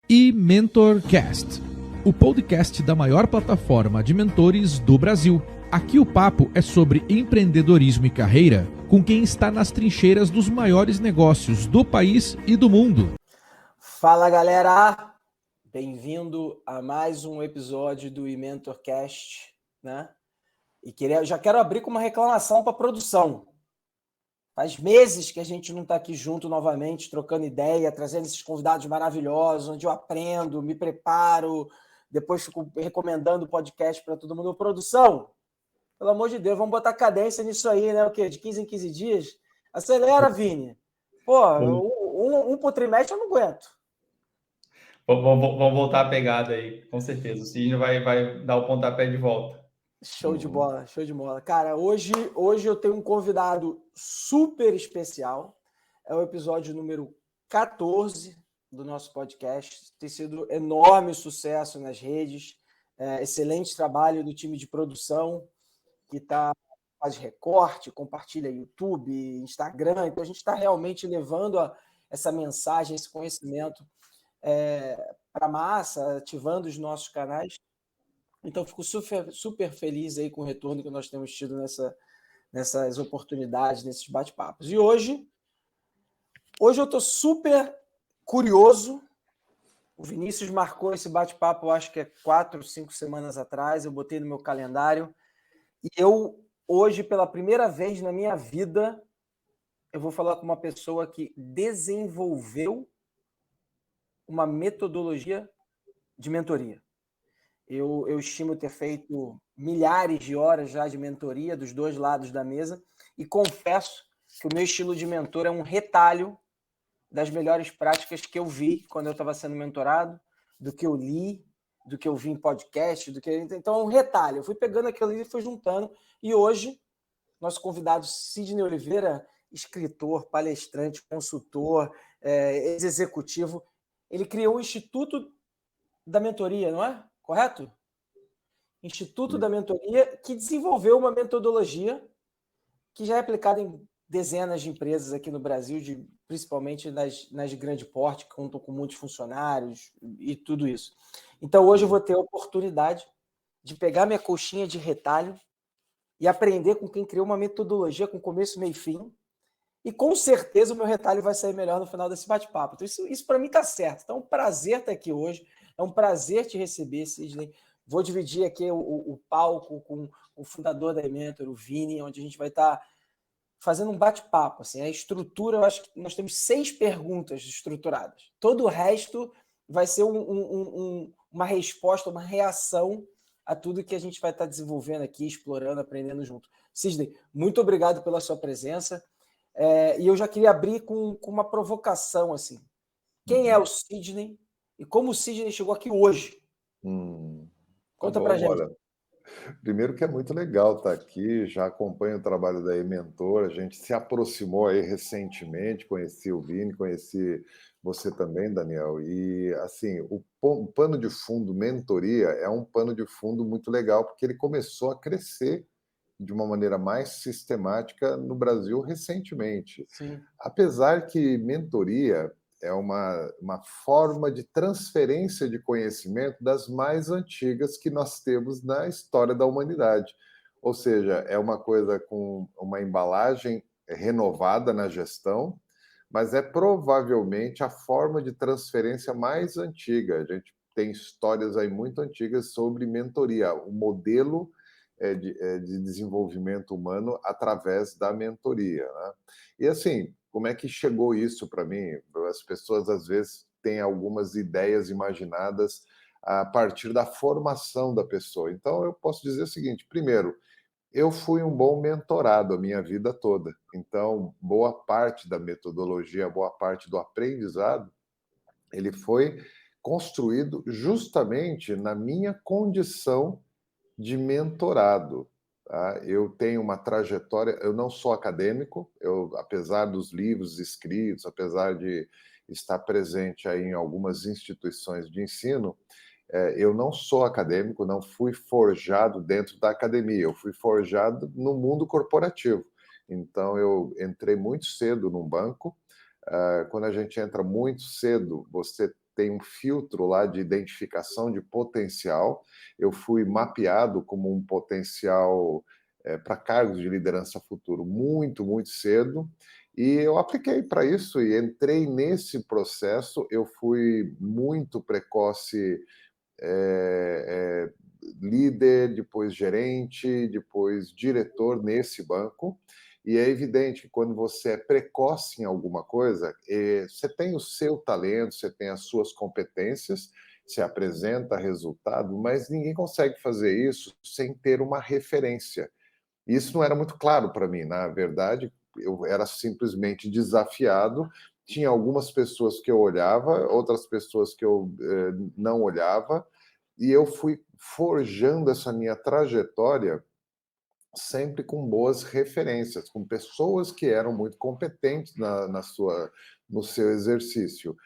e MentorCast, o podcast da maior plataforma de mentores do Brasil. Aqui o papo é sobre empreendedorismo e carreira com quem está nas trincheiras dos maiores negócios do país e do mundo. Fala, galera! Bem-vindo a mais um episódio do MentorCast, né? E já quero abrir com uma reclamação para a produção. Faz meses que a gente não está aqui junto novamente, trocando ideia, trazendo esses convidados maravilhosos, onde eu aprendo, me preparo, depois fico recomendando o podcast para todo mundo. Produção, pelo amor de Deus, vamos botar cadência nisso aí, né? O quê? De 15 em 15 dias? Acelera, Vini. Pô, um por trimestre eu não aguento. Vamos voltar a pegada aí, com certeza. O Sidney vai dar o pontapé de volta. Show de bola, show de bola. Cara, hoje eu tenho um convidado super especial. É o episódio número 14 do nosso podcast. Tem sido enorme sucesso nas redes. Excelente trabalho do time de produção que faz recorte, compartilha YouTube, Instagram. Então a gente está realmente levando essa mensagem, esse conhecimento para a massa, ativando os nossos canais. Então, fico super feliz aí com o retorno que nós temos tido nessas oportunidades, nesses bate-papos. E hoje eu estou super curioso. O Vinícius marcou esse bate-papo, acho que 4, 5 semanas atrás. Eu botei no meu calendário. E hoje, pela primeira vez na minha vida, eu vou falar com uma pessoa que desenvolveu uma metodologia de mentoria. Eu estimo ter feito milhares de horas já de mentoria dos dois lados da mesa e confesso que o meu estilo de mentor é um retalho das melhores práticas que eu vi quando eu estava sendo mentorado, do que eu li, do que eu vi em podcast, então é um retalho. Eu fui pegando aquilo ali e fui juntando. E hoje, nosso convidado Sidney Oliveira, escritor, palestrante, consultor, ex-executivo, ele criou o Instituto da Mentoria, não é? Correto? Instituto da Mentoria, que desenvolveu uma metodologia que já é aplicada em dezenas de empresas aqui no Brasil, principalmente nas de grande porte, que contam com muitos funcionários e tudo isso. Então, hoje eu vou ter a oportunidade de pegar minha coxinha de retalho e aprender com quem criou uma metodologia com começo, meio e fim. E, com certeza, o meu retalho vai sair melhor no final desse bate-papo. Então, isso para mim está certo. Então, é um prazer estar aqui hoje. É um prazer te receber, Sidney. Vou dividir aqui o palco com o fundador da Mentor, o Vini, onde a gente vai estar fazendo um bate-papo. Assim, a estrutura, eu acho que nós temos 6 perguntas estruturadas. Todo o resto vai ser uma resposta, uma reação a tudo que a gente vai estar desenvolvendo aqui, explorando, aprendendo junto. Sidney, muito obrigado pela sua presença. E eu já queria abrir com uma provocação. Assim. Quem é o Sidney e como o Sidney chegou aqui hoje? Conta pra gente. Olha, primeiro que é muito legal estar aqui, já acompanho o trabalho da Mentor, a gente se aproximou aí recentemente, conheci o Vini, conheci você também, Daniel, e assim, o pano de fundo mentoria é um pano de fundo muito legal, porque ele começou a crescer de uma maneira mais sistemática no Brasil recentemente. Sim. Apesar que mentoria é uma forma de transferência de conhecimento das mais antigas que nós temos na história da humanidade. Ou seja, é uma coisa com uma embalagem renovada na gestão, mas é provavelmente a forma de transferência mais antiga. A gente tem histórias aí muito antigas sobre mentoria, o modelo de desenvolvimento humano através da mentoria, né? E assim, como é que chegou isso para mim? As pessoas às vezes têm algumas ideias imaginadas a partir da formação da pessoa. Então eu posso dizer o seguinte: primeiro, eu fui um bom mentorado a minha vida toda. Então, boa parte da metodologia, boa parte do aprendizado, ele foi construído justamente na minha condição de mentorado. Tá? Eu tenho uma trajetória, eu não sou acadêmico, apesar dos livros escritos, apesar de estar presente aí em algumas instituições de ensino, eu não sou acadêmico, não fui forjado dentro da academia, eu fui forjado no mundo corporativo. Então, eu entrei muito cedo num banco. Quando a gente entra muito cedo, você tem um filtro lá de identificação de potencial. Eu fui mapeado como um potencial para cargos de liderança futuro muito, muito cedo. E eu apliquei para isso e entrei nesse processo. Eu fui muito precoce, líder, depois gerente, depois diretor nesse banco. E é evidente que quando você é precoce em alguma coisa, você tem o seu talento, você tem as suas competências, você apresenta resultado, mas ninguém consegue fazer isso sem ter uma referência. Isso não era muito claro para mim, na verdade, eu era simplesmente desafiado. Tinha algumas pessoas que eu olhava, outras pessoas que eu não olhava, e eu fui forjando essa minha trajetória sempre com boas referências, com pessoas que eram muito competentes no seu exercício.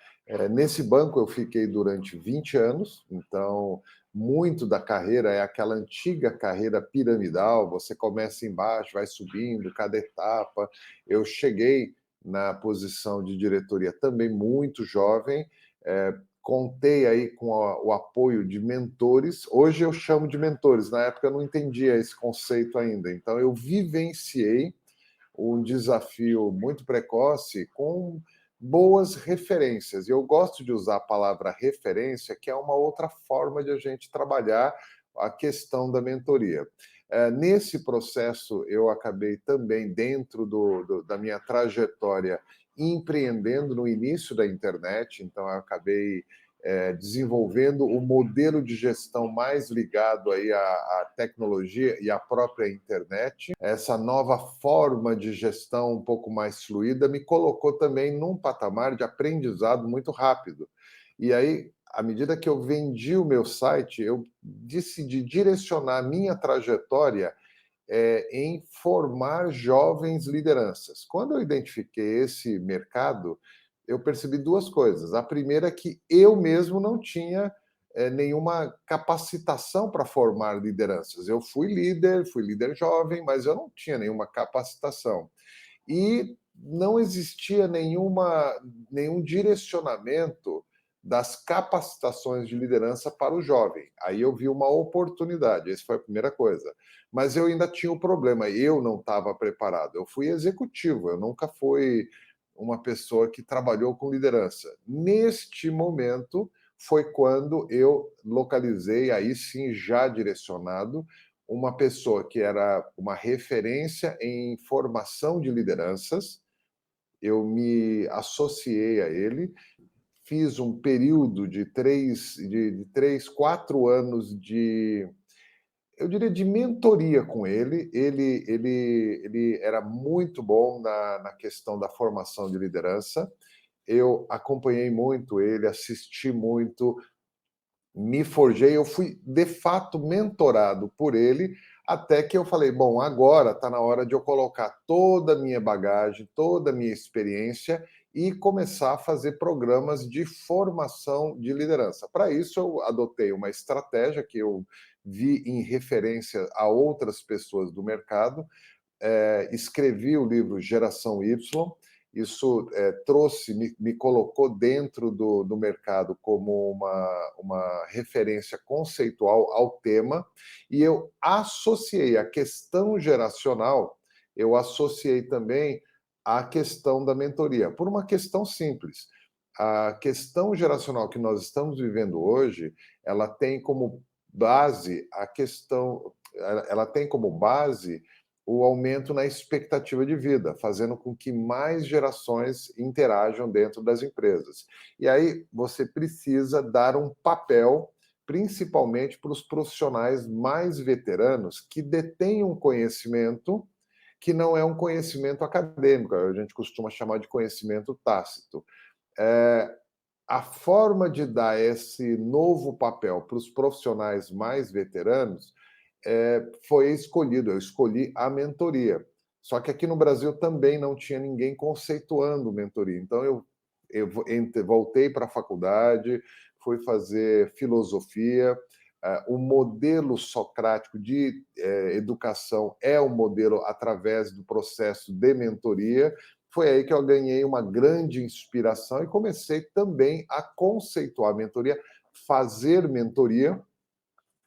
Nesse banco eu fiquei durante 20 anos, então muito da carreira é aquela antiga carreira piramidal, você começa embaixo, vai subindo cada etapa. Eu cheguei na posição de diretoria também muito jovem, contei aí com o apoio de mentores. Hoje eu chamo de mentores, na época eu não entendia esse conceito ainda. Então eu vivenciei um desafio muito precoce com boas referências. E eu gosto de usar a palavra referência, que é uma outra forma de a gente trabalhar a questão da mentoria. Nesse processo, eu acabei também, dentro da minha trajetória, empreendendo no início da internet, então eu acabei desenvolvendo o modelo de gestão mais ligado aí à tecnologia e à própria internet. Essa nova forma de gestão um pouco mais fluida me colocou também num patamar de aprendizado muito rápido. E aí, à medida que eu vendi o meu site, eu decidi direcionar a minha trajetória em formar jovens lideranças. Quando eu identifiquei esse mercado, eu percebi duas coisas. A primeira é que eu mesmo não tinha nenhuma capacitação para formar lideranças. Eu fui líder jovem, mas eu não tinha nenhuma capacitação. E não existia nenhum direcionamento das capacitações de liderança para o jovem. Aí eu vi uma oportunidade, essa foi a primeira coisa. Mas eu ainda tinha um problema, eu não estava preparado. Eu fui executivo, eu nunca fui uma pessoa que trabalhou com liderança. Neste momento foi quando eu localizei, aí sim já direcionado, uma pessoa que era uma referência em formação de lideranças. Eu me associei a ele, fiz um período de 4 anos eu diria, de mentoria com ele. Ele era muito bom na questão da formação de liderança. Eu acompanhei muito ele, assisti muito, me forjei, eu fui de fato mentorado por ele, até que eu falei, bom, agora está na hora de eu colocar toda a minha bagagem, toda a minha experiência e começar a fazer programas de formação de liderança. Para isso, eu adotei uma estratégia que eu vi em referência a outras pessoas do mercado, escrevi o livro Geração Y. Isso me colocou dentro do mercado como uma referência conceitual ao tema, e eu associei a questão geracional, eu associei também a questão da mentoria, por uma questão simples. A questão geracional que nós estamos vivendo hoje, ela tem como base ela tem como base o aumento na expectativa de vida, fazendo com que mais gerações interajam dentro das empresas. E aí você precisa dar um papel, principalmente para os profissionais mais veteranos, que detêm um conhecimento que não é um conhecimento acadêmico, a gente costuma chamar de conhecimento tácito. A forma de dar esse novo papel para os profissionais mais veteranos foi escolhido. Eu escolhi a mentoria. Só que aqui no Brasil também não tinha ninguém conceituando mentoria. Então eu voltei para a faculdade, fui fazer filosofia. O modelo socrático de educação é um modelo através do processo de mentoria. foi aí que eu ganhei uma grande inspiração e comecei também a conceituar a mentoria, fazer mentoria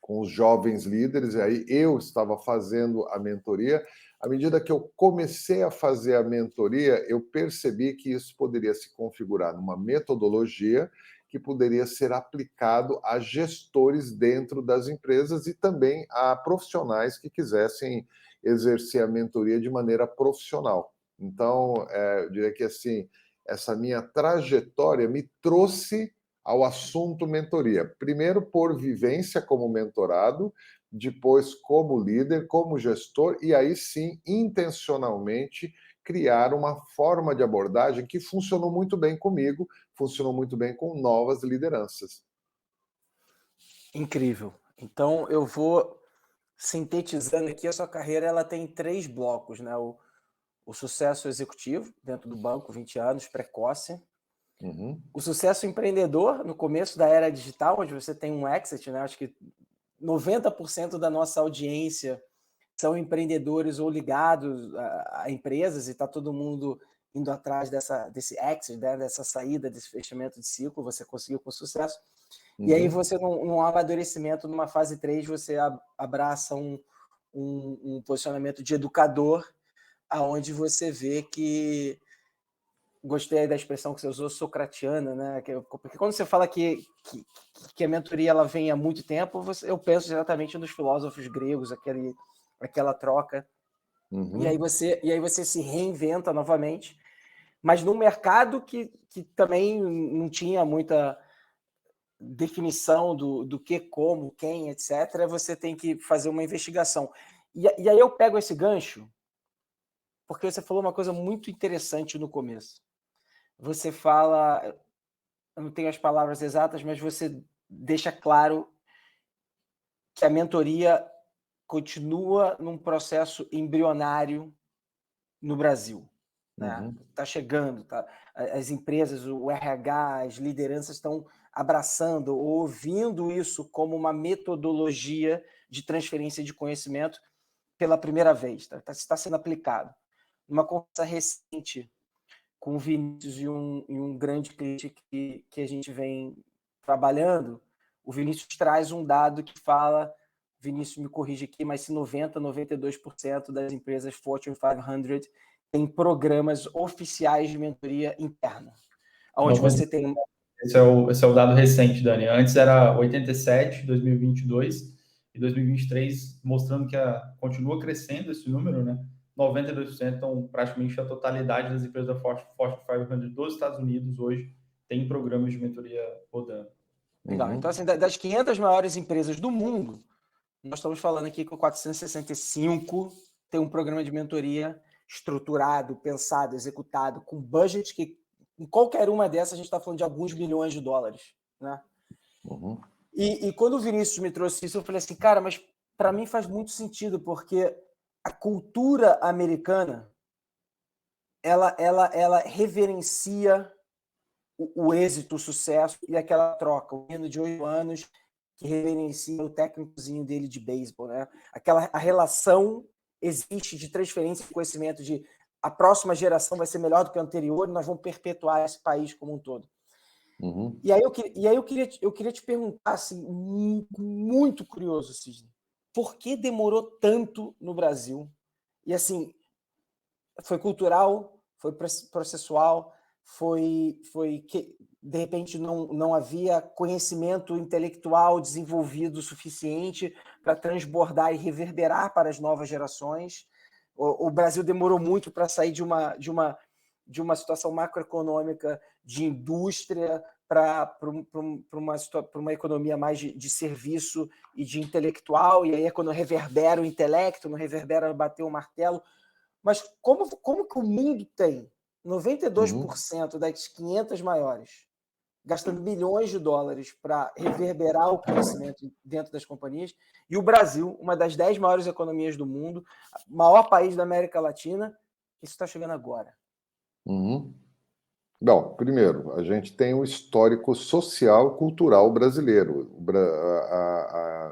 com os jovens líderes, e aí eu estava fazendo a mentoria. À medida que eu comecei a fazer a mentoria, eu percebi que isso poderia se configurar numa metodologia que poderia ser aplicado a gestores dentro das empresas e também a profissionais que quisessem exercer a mentoria de maneira profissional. Então, eu diria que assim, essa minha trajetória me trouxe ao assunto mentoria. Primeiro, por vivência como mentorado, depois, como líder, como gestor, e aí sim, intencionalmente, criar uma forma de abordagem que funcionou muito bem comigo, funcionou muito bem com novas lideranças. Incrível. Então, eu vou sintetizando aqui, a sua carreira ela tem 3 blocos, né? O sucesso executivo, dentro do banco, 20 anos, precoce. Uhum. O sucesso empreendedor, no começo da era digital, onde você tem um exit, né? Acho que 90% da nossa audiência são empreendedores ou ligados a empresas e está todo mundo indo atrás desse exit, né? Dessa saída, desse fechamento de ciclo, você conseguiu com sucesso. Uhum. E aí você, num amadurecimento, numa fase 3, você abraça um posicionamento de educador, aonde você vê que... Gostei da expressão que você usou, socratiana, né? Porque quando você fala que a mentoria ela vem há muito tempo, eu penso diretamente nos filósofos gregos, aquela troca. Uhum. E aí você se reinventa novamente, mas num mercado que também não tinha muita definição do que, como, quem, etc. Você tem que fazer uma investigação. E aí eu pego esse gancho, porque você falou uma coisa muito interessante no começo. Você fala, eu não tenho as palavras exatas, mas você deixa claro que a mentoria continua num processo embrionário no Brasil. Né? Tá chegando, tá? As empresas, o RH, as lideranças estão abraçando, ouvindo isso como uma metodologia de transferência de conhecimento pela primeira vez. Está sendo aplicado. Uma conversa recente com o Vinícius e um grande cliente que a gente vem trabalhando, o Vinícius traz um dado que fala, Vinícius me corrige aqui, mas se 92% das empresas Fortune 500 têm programas oficiais de mentoria interna, onde você tem... Esse é o dado recente, Dani. Antes era 87, 2022, e 2023, mostrando que continua crescendo esse número, né? 92%, então praticamente a totalidade das empresas da Fortune 500 dos Estados Unidos hoje tem programas de mentoria rodando. Legal. Então, assim, das 500 maiores empresas do mundo, nós estamos falando aqui que o 465 tem um programa de mentoria estruturado, pensado, executado, com budget que, em qualquer uma dessas, a gente está falando de alguns milhões de dólares. Né? Uhum. E quando o Vinícius me trouxe isso, eu falei assim, cara, mas para mim faz muito sentido, porque a cultura americana, ela reverencia o êxito, o sucesso e aquela troca. O menino de 8 anos que reverencia o técnicozinho dele de beisebol. Né? A relação existe de transferência de conhecimento, de a próxima geração vai ser melhor do que a anterior e nós vamos perpetuar esse país como um todo. Uhum. E aí eu queria te perguntar, assim, muito curioso, Sidney, por que demorou tanto no Brasil? E assim, foi cultural, foi processual, foi que de repente não havia conhecimento intelectual desenvolvido o suficiente para transbordar e reverberar para as novas gerações. O Brasil demorou muito para sair de uma situação macroeconômica de indústria para uma economia mais de serviço e de intelectual, e aí é quando reverbera o intelecto, não reverbera bater o martelo. Mas como que o mundo tem 92% das 500 maiores gastando milhões de dólares para reverberar o conhecimento dentro das companhias, e o Brasil, uma das 10 maiores economias do mundo, maior país da América Latina, isso está chegando agora? Uhum. Bom, primeiro, a gente tem um histórico social e cultural brasileiro.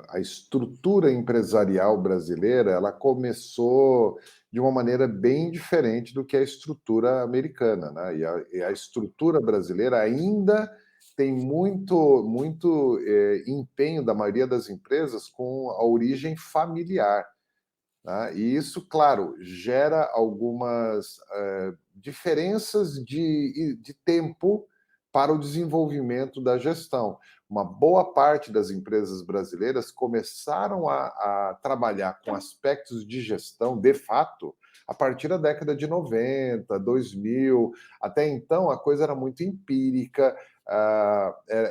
A estrutura empresarial brasileira, ela começou de uma maneira bem diferente do que a estrutura americana, né? E a estrutura brasileira ainda tem muito empenho da maioria das empresas com a origem familiar. Tá? E isso, claro, gera algumas diferenças de tempo para o desenvolvimento da gestão. Uma boa parte das empresas brasileiras começaram a trabalhar com aspectos de gestão, de fato, a partir da década de 90, 2000. Até então, a coisa era muito empírica,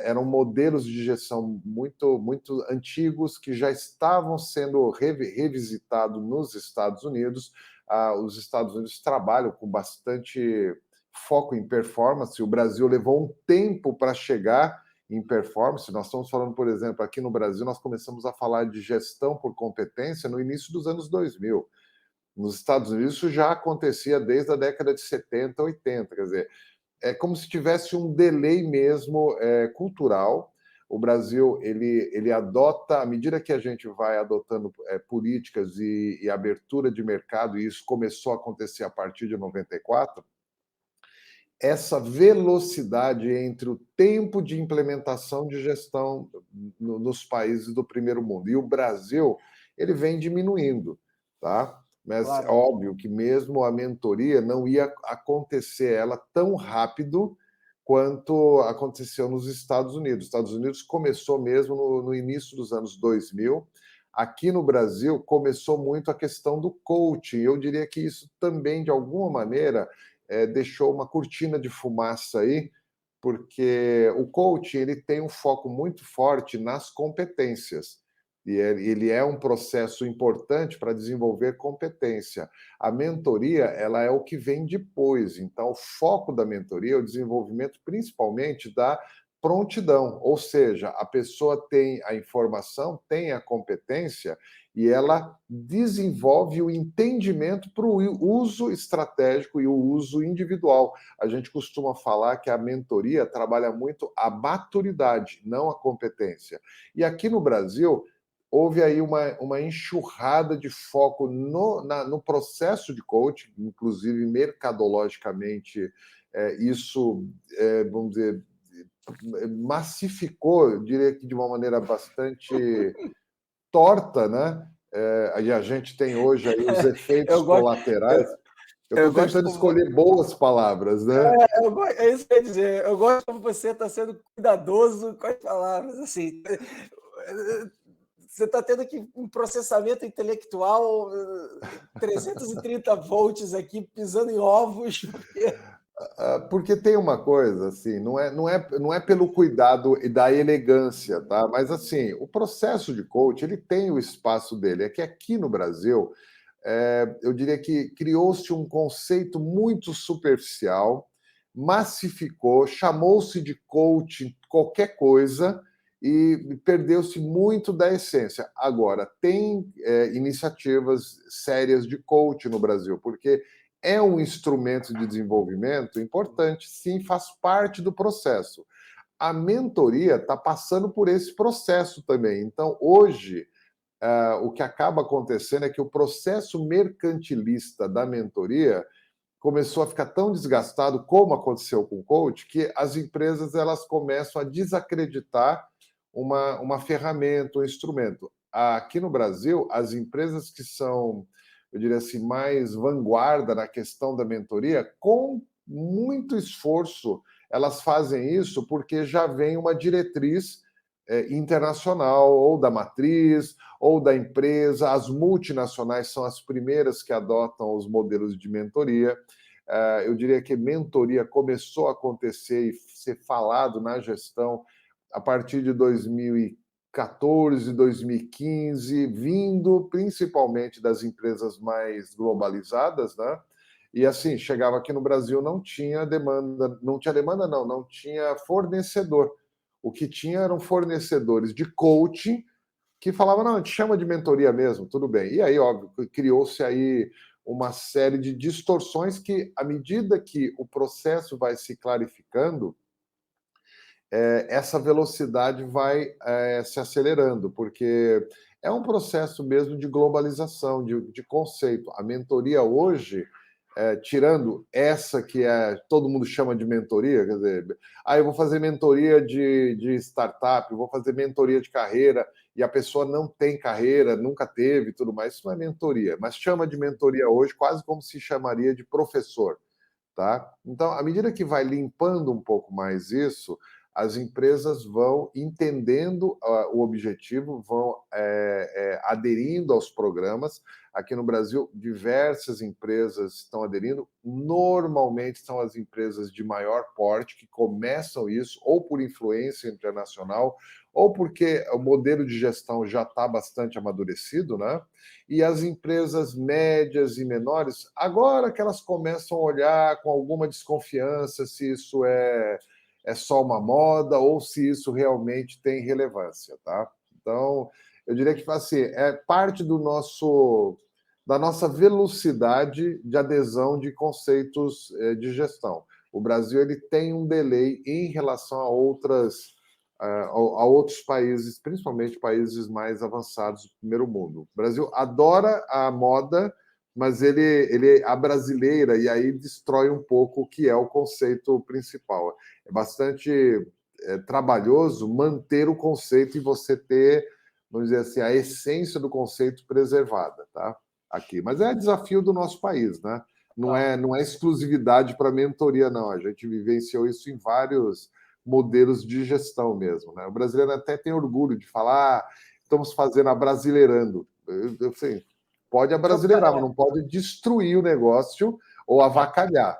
eram modelos de gestão muito antigos que já estavam sendo revisitados nos Estados Unidos. Os Estados Unidos trabalham com bastante foco em performance. O Brasil levou um tempo para chegar em performance. Nós estamos falando, por exemplo, aqui no Brasil, nós começamos a falar de gestão por competência no início dos anos 2000. Nos Estados Unidos, isso já acontecia desde a década de 70, 80. Quer dizer, é como se tivesse um delay mesmo cultural. O Brasil ele adota, à medida que a gente vai adotando políticas e abertura de mercado, e isso começou a acontecer a partir de 94, essa velocidade entre o tempo de implementação de gestão nos países do primeiro mundo e o Brasil, ele vem diminuindo, tá? Mas claro, é óbvio que mesmo a mentoria não ia acontecer ela tão rápido quanto aconteceu nos Estados Unidos. Os Estados Unidos começou mesmo no início dos anos 2000. Aqui no Brasil começou muito a questão do coaching. Eu diria que isso também, de alguma maneira, deixou uma cortina de fumaça aí, porque o coaching ele tem um foco muito forte nas competências. E ele é um processo importante para desenvolver competência. A mentoria, ela é o que vem depois. Então, o foco da mentoria é o desenvolvimento principalmente da prontidão, ou seja, a pessoa tem a informação, tem a competência e ela desenvolve o entendimento para o uso estratégico e o uso individual. A gente costuma falar que a mentoria trabalha muito a maturidade, não a competência. E aqui no Brasil, houve aí uma enxurrada de foco no processo de coaching, inclusive mercadologicamente, isso, vamos dizer, massificou, eu diria que de uma maneira bastante torta, né? E a gente tem hoje aí os efeitos colaterais. Eu estou tentando escolher boas palavras, né? É isso que eu ia dizer. Eu gosto como você está sendo cuidadoso com as palavras. Assim, você está tendo aqui um processamento intelectual, 330 volts aqui, pisando em ovos. Porque tem uma coisa, assim, não é pelo cuidado e da elegância, tá? Mas, assim, o processo de coach, ele tem o espaço dele. É que aqui no Brasil, eu diria que criou-se um conceito muito superficial, massificou, chamou-se de coach qualquer coisa e perdeu-se muito da essência. Agora, tem iniciativas sérias de coach no Brasil, porque é um instrumento de desenvolvimento importante, sim, faz parte do processo. A mentoria está passando por esse processo também. Então, hoje, o que acaba acontecendo é que o processo mercantilista da mentoria começou a ficar tão desgastado, como aconteceu com o coach, que as empresas elas começam a desacreditar uma ferramenta, um instrumento. Aqui no Brasil, as empresas que são, eu diria assim, mais vanguarda na questão da mentoria, com muito esforço, elas fazem isso porque já vem uma diretriz internacional, ou da matriz, ou da empresa. As multinacionais são as primeiras que adotam os modelos de mentoria. Eu diria que mentoria começou a acontecer e ser falado na gestão a partir de 2014, 2015, vindo principalmente das empresas mais globalizadas, né? E assim, chegava aqui no Brasil, não tinha demanda, não tinha fornecedor. O que tinha eram fornecedores de coaching que falavam, não, a gente chama de mentoria mesmo, tudo bem. E aí, óbvio, criou-se aí uma série de distorções que, à medida que o processo vai se clarificando, essa velocidade vai se acelerando, porque é um processo mesmo de globalização, de conceito. A mentoria hoje, tirando essa que todo mundo chama de mentoria, quer dizer, eu vou fazer mentoria de startup, eu vou fazer mentoria de carreira, e a pessoa não tem carreira, nunca teve, tudo mais, isso não é mentoria, mas chama de mentoria hoje quase como se chamaria de professor, tá? Então, à medida que vai limpando um pouco mais isso, as empresas vão entendendo o objetivo, vão aderindo aos programas. Aqui no Brasil, diversas empresas estão aderindo. Normalmente são as empresas de maior porte que começam isso, ou por influência internacional, ou porque o modelo de gestão já está bastante amadurecido, né? E as empresas médias e menores, agora que elas começam a olhar com alguma desconfiança se isso é só uma moda ou se isso realmente tem relevância, tá? Então, eu diria que assim, é parte da nossa velocidade de adesão de conceitos de gestão. O Brasil ele tem um delay em relação a outros países, principalmente países mais avançados do primeiro mundo. O Brasil adora a moda, mas ele abrasileira e aí destrói um pouco o que é o conceito principal. É bastante trabalhoso manter o conceito e você ter, vamos dizer assim, a essência do conceito preservada, tá? Aqui. Mas é desafio do nosso país, né? Não é exclusividade para mentoria, não. A gente vivenciou isso em vários modelos de gestão mesmo, né? O brasileiro até tem orgulho de falar, estamos fazendo abrasileirando. Eu sei, pode abrasileirar, mas não pode destruir o negócio ou avacalhar.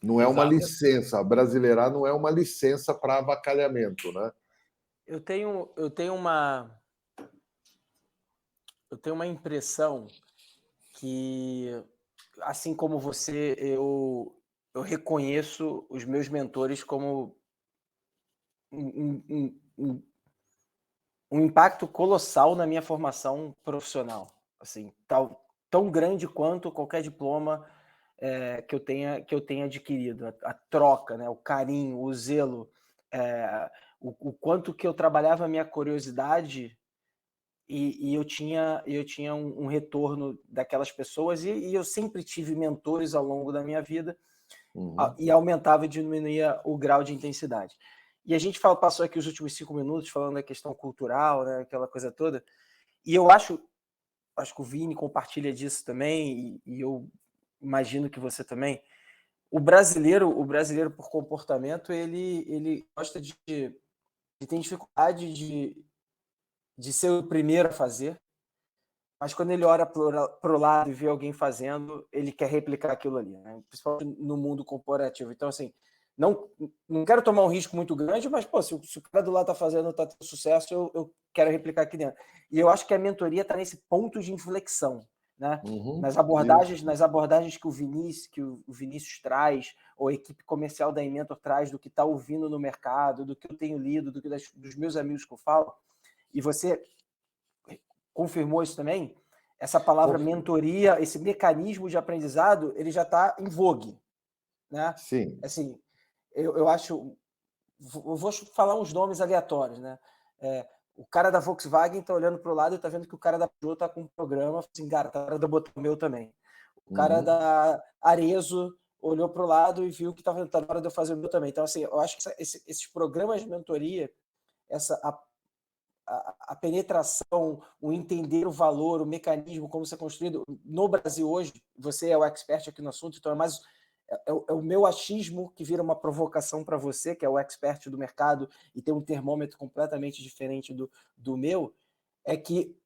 Não é uma licença. Brasileirar não é uma licença para avacalhamento, né? Eu tenho uma impressão que, assim como você, eu reconheço os meus mentores como um impacto colossal na minha formação profissional, assim, tão grande quanto qualquer diploma que eu tenha adquirido, a troca, né, o carinho, o zelo, o quanto que eu trabalhava a minha curiosidade e eu tinha um retorno daquelas pessoas e eu sempre tive mentores ao longo da minha vida. E aumentava e diminuía o grau de intensidade. E a gente passou aqui os últimos 5 minutos falando da questão cultural, né, aquela coisa toda, e eu acho que o Vini compartilha disso também, e eu imagino que você também. O brasileiro por comportamento, ele gosta de ter dificuldade de ser o primeiro a fazer, mas quando ele olha para o lado e vê alguém fazendo, ele quer replicar aquilo ali, né? Principalmente no mundo corporativo. Então, assim, não quero tomar um risco muito grande, mas pô, se o cara do lado está fazendo, está tendo sucesso, eu quero replicar aqui dentro. E eu acho que a mentoria está nesse ponto de inflexão, né? Nas abordagens que o Vinícius traz, ou a equipe comercial da Inmentor traz, do que está ouvindo no mercado, do que eu tenho lido, dos meus amigos que eu falo. E você confirmou isso também, essa palavra mentoria, esse mecanismo de aprendizado, ele já está em vogue, né? Sim. Assim, eu acho, eu vou falar uns nomes aleatórios, né? O cara da Volkswagen está olhando para o lado e está vendo que o cara da Peugeot está com um programa, assim, cara, tá na hora de eu botar o meu também. O cara da Arezzo olhou para o lado e viu que tá na hora de eu fazer o meu também. Então, assim, eu acho que esses programas de mentoria, a penetração, o entender o valor, o mecanismo, como isso é construído. No Brasil hoje, você é o expert aqui no assunto, então é o meu achismo que vira uma provocação para você, que é o expert do mercado e tem um termômetro completamente diferente do meu, é que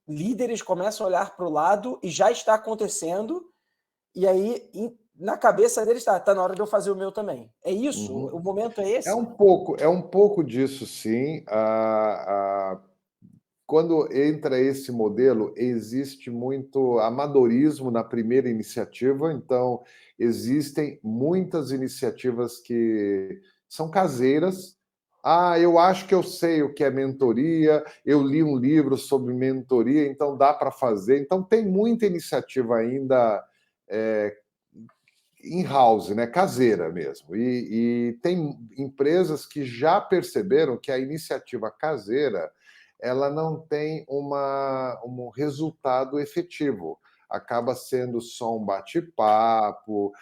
líderes começam a olhar para o lado e já está acontecendo, e aí na cabeça deles está na hora de eu fazer o meu também. É isso? O momento é esse? É um pouco disso, sim. Quando entra esse modelo, existe muito amadorismo na primeira iniciativa, então existem muitas iniciativas que são caseiras, eu acho que eu sei o que é mentoria, eu li um livro sobre mentoria, então dá para fazer. Então tem muita iniciativa ainda in-house, né, caseira mesmo. E tem empresas que já perceberam que a iniciativa caseira ela não tem um resultado efetivo. Acaba sendo só um bate-papo,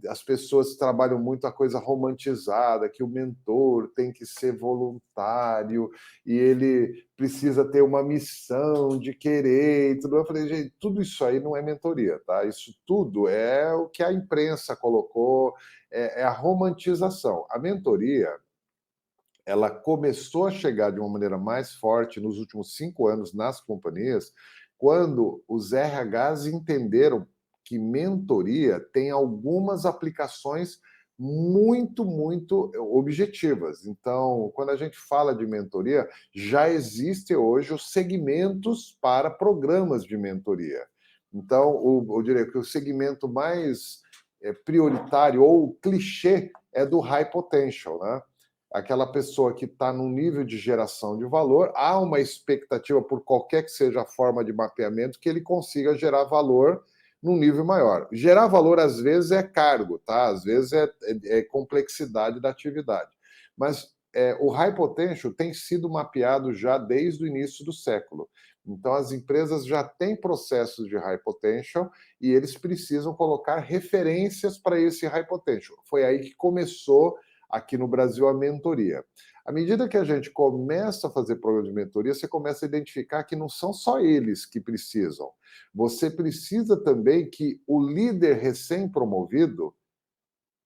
as pessoas trabalham muito a coisa romantizada, que o mentor tem que ser voluntário e ele precisa ter uma missão de querer e tudo. Eu falei, gente, tudo isso aí não é mentoria, tá? Isso tudo é o que a imprensa colocou, é a romantização. A mentoria, ela começou a chegar de uma maneira mais forte nos últimos 5 anos nas companhias, quando os RHs entenderam que mentoria tem algumas aplicações muito, muito objetivas. Então, quando a gente fala de mentoria, já existe hoje os segmentos para programas de mentoria. Então, eu diria que o segmento mais prioritário ou clichê é do high potential, né? Aquela pessoa que está num nível de geração de valor, há uma expectativa, por qualquer que seja a forma de mapeamento, que ele consiga gerar valor num nível maior. Gerar valor, às vezes, é cargo, tá? Às vezes é complexidade da atividade. Mas o high potential tem sido mapeado já desde o início do século. Então, as empresas já têm processos de high potential e eles precisam colocar referências para esse high potential. Foi aí que começou aqui no Brasil a mentoria. À medida que a gente começa a fazer programa de mentoria, você começa a identificar que não são só eles que precisam. Você precisa também que o líder recém-promovido,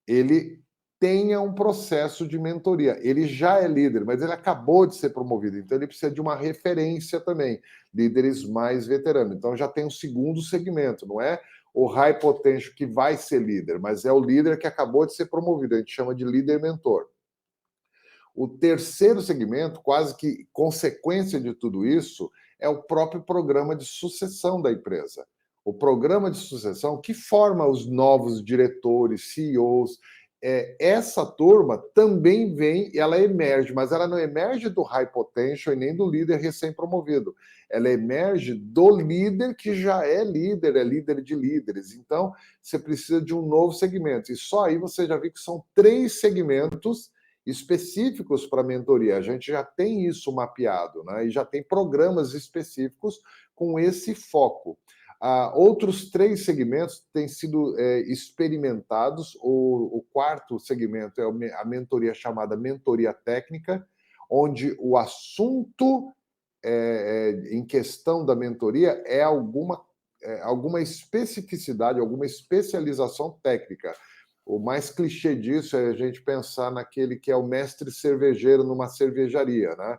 ele tenha um processo de mentoria. Ele já é líder, mas ele acabou de ser promovido, então ele precisa de uma referência também, líderes mais veteranos. Então já tem um segundo segmento, não é o high potential que vai ser líder, mas é o líder que acabou de ser promovido, a gente chama de líder mentor. O terceiro segmento, quase que consequência de tudo isso, é o próprio programa de sucessão da empresa. O programa de sucessão que forma os novos diretores, CEOs. Essa turma também vem, ela emerge, mas ela não emerge do high potential e nem do líder recém-promovido. Ela emerge do líder que já é líder de líderes. Então, você precisa de um novo segmento. E só aí você já viu que são 3 segmentos específicos para mentoria. A gente já tem isso mapeado, né? E já tem programas específicos com esse foco. Outros 3 segmentos têm sido experimentados. O quarto segmento é a mentoria chamada mentoria técnica, onde o assunto em questão da mentoria é alguma especificidade, alguma especialização técnica. O mais clichê disso é a gente pensar naquele que é o mestre cervejeiro numa cervejaria, né?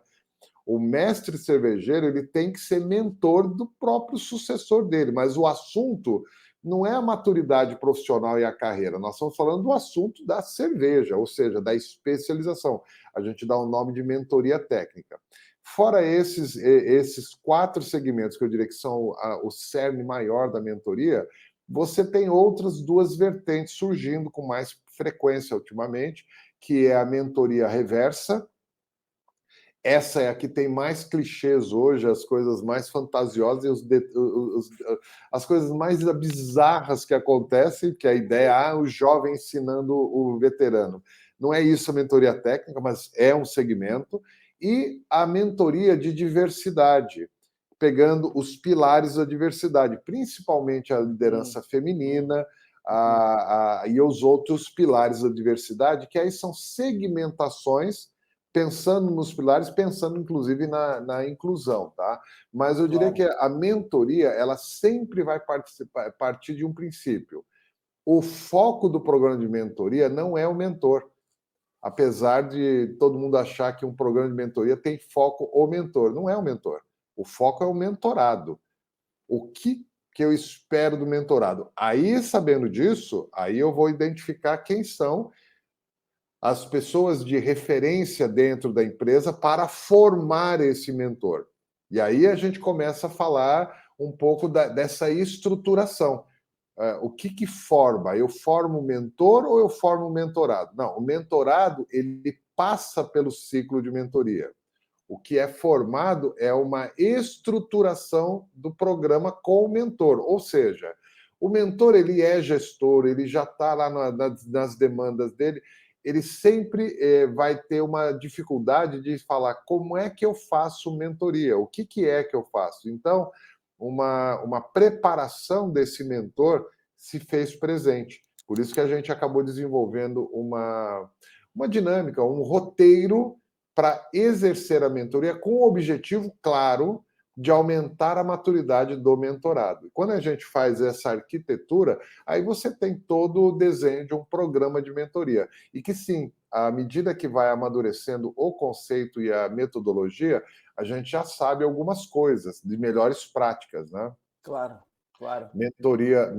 O mestre cervejeiro ele tem que ser mentor do próprio sucessor dele, mas o assunto não é a maturidade profissional e a carreira. Nós estamos falando do assunto da cerveja, ou seja, da especialização. A gente dá o nome de mentoria técnica. Fora esses 4 segmentos que eu diria que são o cerne maior da mentoria, você tem outras 2 vertentes surgindo com mais frequência ultimamente, que é a mentoria reversa. Essa é a que tem mais clichês hoje, as coisas mais fantasiosas e as coisas mais bizarras que acontecem, que a ideia é o jovem ensinando o veterano. Não é isso a mentoria técnica, mas é um segmento. E a mentoria de diversidade, pegando os pilares da diversidade, principalmente a liderança feminina e os outros pilares da diversidade, que aí são segmentações, pensando nos pilares, pensando inclusive na inclusão, tá? Mas eu diria que a mentoria, ela sempre vai partir de um princípio. O foco do programa de mentoria não é o mentor. Apesar de todo mundo achar que um programa de mentoria tem foco o mentor. Não é o mentor. O foco é o mentorado. O que eu espero do mentorado? Aí, sabendo disso, aí eu vou identificar quem são as pessoas de referência dentro da empresa para formar esse mentor. E aí a gente começa a falar um pouco dessa estruturação. O que forma? Eu formo o mentor ou eu formo o mentorado? Não, o mentorado ele passa pelo ciclo de mentoria. O que é formado é uma estruturação do programa com o mentor, ou seja, o mentor ele é gestor, ele já está lá nas demandas dele, ele sempre vai ter uma dificuldade de falar como é que eu faço mentoria, o que é que eu faço. Então, uma preparação desse mentor se fez presente. Por isso que a gente acabou desenvolvendo uma dinâmica, um roteiro para exercer a mentoria com o objetivo claro de aumentar a maturidade do mentorado. E quando a gente faz essa arquitetura, aí você tem todo o desenho de um programa de mentoria. E que sim, à medida que vai amadurecendo o conceito e a metodologia, a gente já sabe algumas coisas de melhores práticas, né? Claro, claro. Mentoria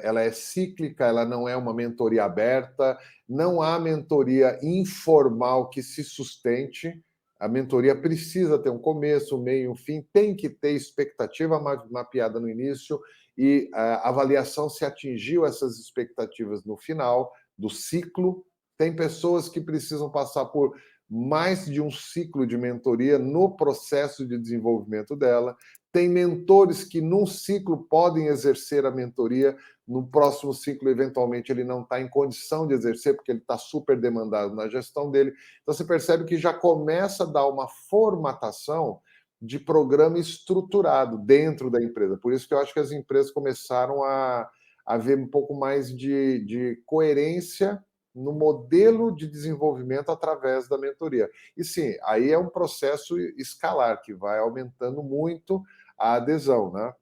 ela é cíclica, ela não é uma mentoria aberta, não há mentoria informal que se sustente. A mentoria precisa ter um começo, um meio, um fim, tem que ter expectativa mapeada no início e a avaliação se atingiu essas expectativas no final do ciclo. Tem pessoas que precisam passar por mais de um ciclo de mentoria no processo de desenvolvimento dela. Tem mentores que, num ciclo, podem exercer a mentoria, no próximo ciclo, eventualmente, ele não está em condição de exercer, porque ele está super demandado na gestão dele. Então, você percebe que já começa a dar uma formatação de programa estruturado dentro da empresa. Por isso que eu acho que as empresas começaram a ver um pouco mais de coerência no modelo de desenvolvimento através da mentoria. E sim, aí é um processo escalar, que vai aumentando muito a adesão, né?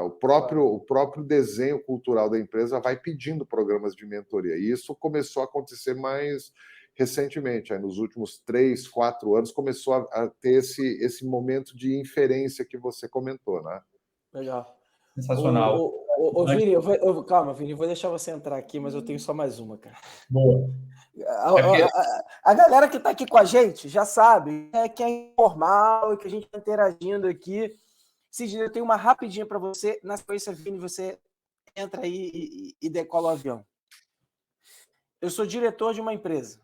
O próprio desenho cultural da empresa vai pedindo programas de mentoria. E isso começou a acontecer mais recentemente, aí nos últimos 3, 4 anos, começou a ter esse momento de inferência que você comentou, né? Legal. Sensacional. Vini, calma, Vini, eu vou deixar você entrar aqui, mas eu tenho só mais uma, cara. Boa. A galera que está aqui com a gente já sabe que é informal e que a gente está interagindo aqui. Sidney, eu tenho uma rapidinha para você. Na sequência, Vini, você entra aí e decola o avião. Eu sou diretor de uma empresa.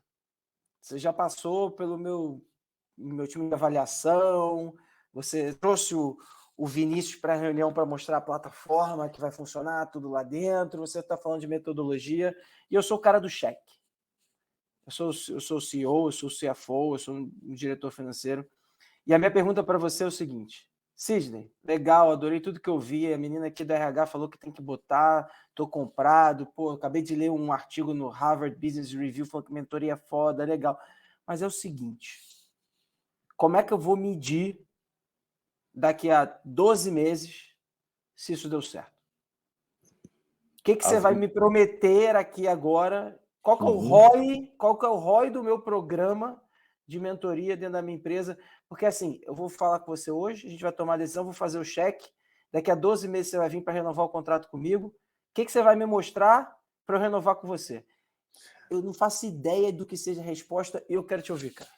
Você já passou pelo meu time de avaliação, você trouxe o Vinícius para a reunião para mostrar a plataforma que vai funcionar, tudo lá dentro, você está falando de metodologia, e eu sou o cara do cheque. Eu sou o CEO, eu sou o CFO, eu sou um diretor financeiro. E a minha pergunta para você é o seguinte: Sidney, legal, adorei tudo que eu vi, a menina aqui da RH falou que tem que botar, tô comprado, pô, acabei de ler um artigo no Harvard Business Review falando que mentoria é foda, legal. Mas é o seguinte, como é que eu vou medir daqui a 12 meses se isso deu certo? O que você vai me prometer aqui agora? Qual que é o ROI do meu programa de mentoria dentro da minha empresa? Porque assim, eu vou falar com você hoje, a gente vai tomar a decisão, vou fazer o cheque, daqui a 12 meses você vai vir para renovar o contrato comigo. O que você vai me mostrar para eu renovar com você? Eu não faço ideia do que seja a resposta e eu quero te ouvir, cara.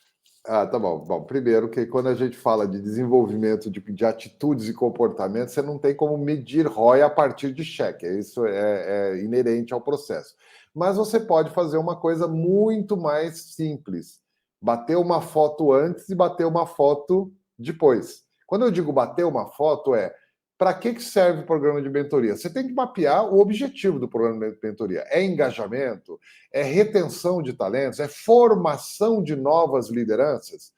Tá bom. Bom, primeiro que quando a gente fala de desenvolvimento de atitudes e comportamentos, você não tem como medir ROI a partir de cheque. Isso é inerente ao processo. Mas você pode fazer uma coisa muito mais simples. Bater uma foto antes e bater uma foto depois. Quando eu digo bater uma foto, para que serve o programa de mentoria? Você tem que mapear o objetivo do programa de mentoria. É engajamento? É retenção de talentos? É formação de novas lideranças?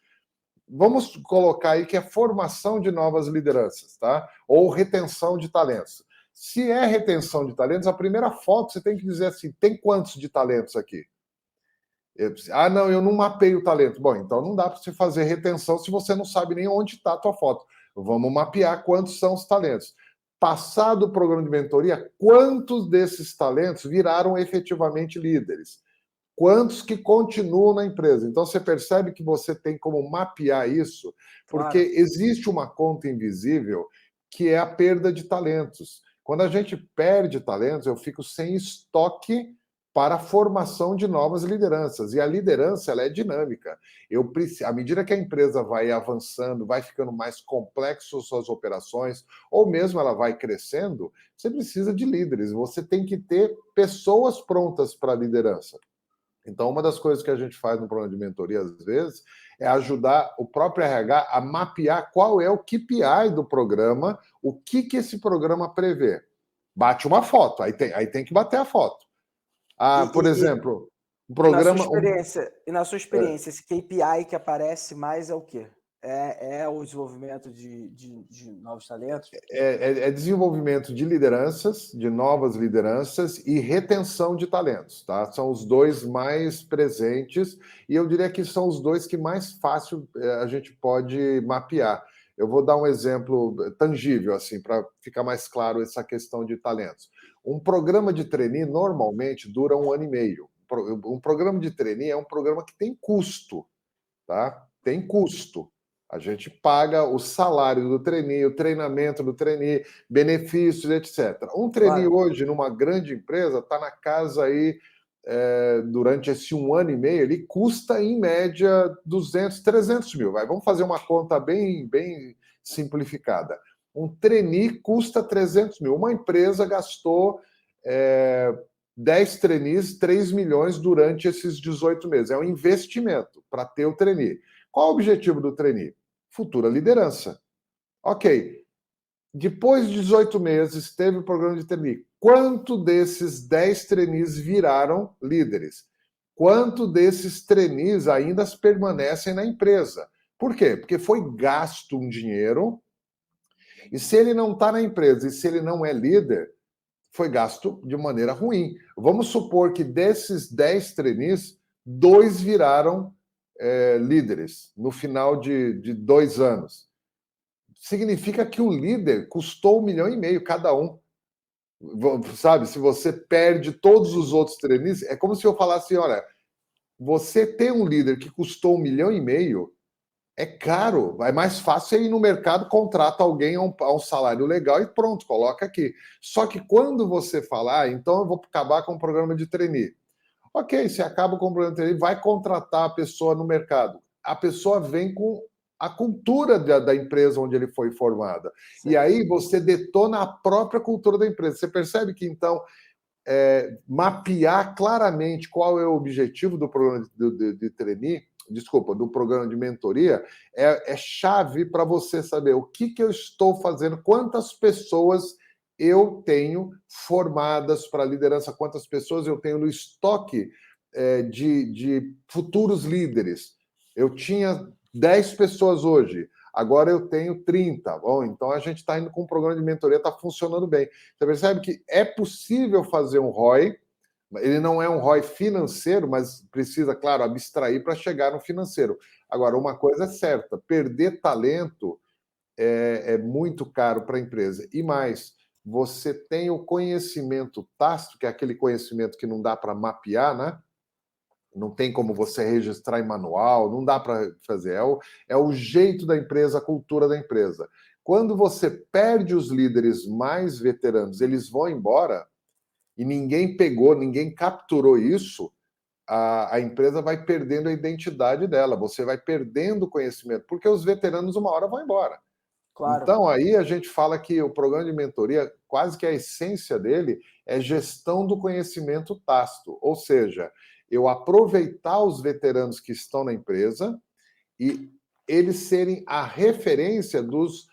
Vamos colocar aí que é formação de novas lideranças, tá? Ou retenção de talentos. Se é retenção de talentos, a primeira foto você tem que dizer assim, tem quantos de talentos aqui? Não, eu não mapeio o talento. Bom, então não dá para você fazer retenção se você não sabe nem onde está a tua foto. Vamos mapear quantos são os talentos. Passado o programa de mentoria, quantos desses talentos viraram efetivamente líderes? Quantos que continuam na empresa? Então, você percebe que você tem como mapear isso, porque existe uma conta invisível que é a perda de talentos. Quando a gente perde talentos, eu fico sem estoque para a formação de novas lideranças. E a liderança ela é dinâmica. À medida que a empresa vai avançando, vai ficando mais complexo suas operações, ou mesmo ela vai crescendo, você precisa de líderes. Você tem que ter pessoas prontas para a liderança. Então, uma das coisas que a gente faz no programa de mentoria, às vezes, é ajudar o próprio RH a mapear qual é o KPI do programa, o que esse programa prevê. Bate uma foto, aí tem que bater a foto. Por exemplo, o programa... Na sua experiência, esse KPI que aparece mais é o quê? É o desenvolvimento de novos talentos? É desenvolvimento de lideranças, de novas lideranças e retenção de talentos, tá? São os dois mais presentes e eu diria que são os dois que mais fácil a gente pode mapear. Eu vou dar um exemplo tangível, assim, para ficar mais claro essa questão de talentos. Um programa de trainee normalmente dura 1 ano e meio. Um programa de trainee é um programa que tem custo, tá? Tem custo. A gente paga o salário do trainee, o treinamento do trainee, benefícios, etc. Um trainee hoje, numa grande empresa, está na casa aí, durante esse 1 ano e meio, ele custa, em média, 200, 300 mil. Vamos fazer uma conta bem simplificada. Um trainee custa 300 mil. Uma empresa gastou 10 trainees, 3 milhões durante esses 18 meses. É um investimento para ter o trainee. Qual o objetivo do trainee? Futura liderança. Ok. Depois de 18 meses, teve o programa de trainee. Quanto desses 10 trainees viraram líderes? Quanto desses trainees ainda permanecem na empresa? Por quê? Porque foi gasto um dinheiro, e se ele não está na empresa, e se ele não é líder, foi gasto de maneira ruim. Vamos supor que desses 10 trainees, 2 viraram líderes no final de 2 anos. Significa que o líder custou 1,5 milhão cada um. Sabe, se você perde todos os outros trainees, é como se eu falasse, olha, você ter um líder que custou 1,5 milhão, é caro. É mais fácil você ir no mercado, contrata alguém a um salário legal e pronto, coloca aqui. Só que quando você falar, então eu vou acabar com o programa de trainee. Ok, você acaba com o programa de trainee, vai contratar a pessoa no mercado. A pessoa vem com a cultura da empresa onde ele foi formada. Sim. E aí você detona a própria cultura da empresa. Você percebe que, então, mapear claramente qual é o objetivo do programa de trainee, do programa de mentoria, é chave para você saber o que eu estou fazendo, quantas pessoas eu tenho formadas para liderança, quantas pessoas eu tenho no estoque de futuros líderes. Eu tinha 10 pessoas hoje, agora eu tenho 30. Bom, então a gente está indo com um programa de mentoria, está funcionando bem. Você percebe que é possível fazer um ROI, ele não é um ROI financeiro, mas precisa, claro, abstrair para chegar no financeiro. Agora, uma coisa é certa, perder talento é muito caro para a empresa. E mais, você tem o conhecimento tácito, que é aquele conhecimento que não dá para mapear, né? Não tem como você registrar em manual, não dá para fazer. É o jeito da empresa, a cultura da empresa. Quando você perde os líderes mais veteranos, eles vão embora e ninguém pegou, ninguém capturou isso, a empresa vai perdendo a identidade dela, você vai perdendo o conhecimento, porque os veteranos uma hora vão embora. Claro. Então, aí a gente fala que o programa de mentoria, quase que a essência dele é gestão do conhecimento tácito, ou seja, eu aproveitar os veteranos que estão na empresa e eles serem a referência dos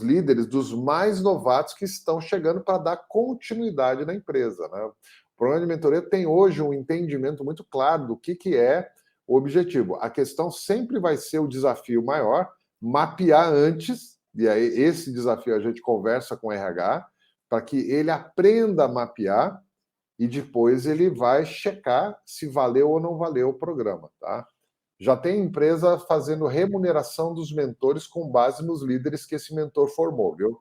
líderes, dos mais novatos que estão chegando para dar continuidade na empresa, né? O programa de mentoria tem hoje um entendimento muito claro do que é o objetivo. A questão sempre vai ser o desafio maior, mapear antes, e aí esse desafio a gente conversa com o RH, para que ele aprenda a mapear e depois ele vai checar se valeu ou não valeu o programa, tá? Já tem empresa fazendo remuneração dos mentores com base nos líderes que esse mentor formou, viu?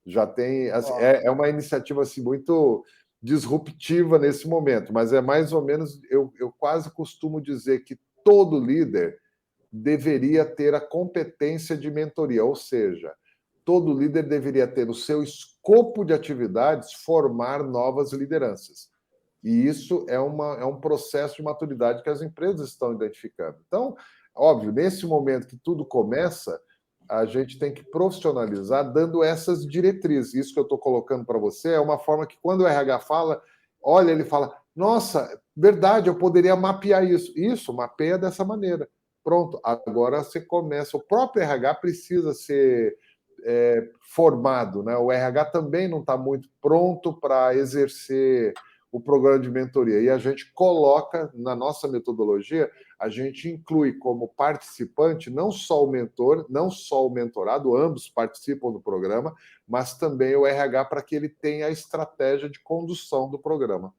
Já tem, assim, é uma iniciativa assim muito disruptiva nesse momento, mas é mais ou menos, eu quase costumo dizer que todo líder deveria ter a competência de mentoria, ou seja, todo líder deveria ter no seu escopo de atividades formar novas lideranças. E isso é um processo de maturidade que as empresas estão identificando. Então, óbvio, nesse momento que tudo começa, a gente tem que profissionalizar dando essas diretrizes. Isso que eu estou colocando para você é uma forma que, quando o RH fala, olha, ele fala, Nossa, verdade, eu poderia mapear isso. Isso, mapeia dessa maneira. Pronto, agora você começa. O próprio RH precisa ser formado, né? O RH também não está muito pronto para exercer o programa de mentoria. E a gente coloca na nossa metodologia, a gente inclui como participante não só o mentor, não só o mentorado, ambos participam do programa, mas também o RH para que ele tenha a estratégia de condução do programa.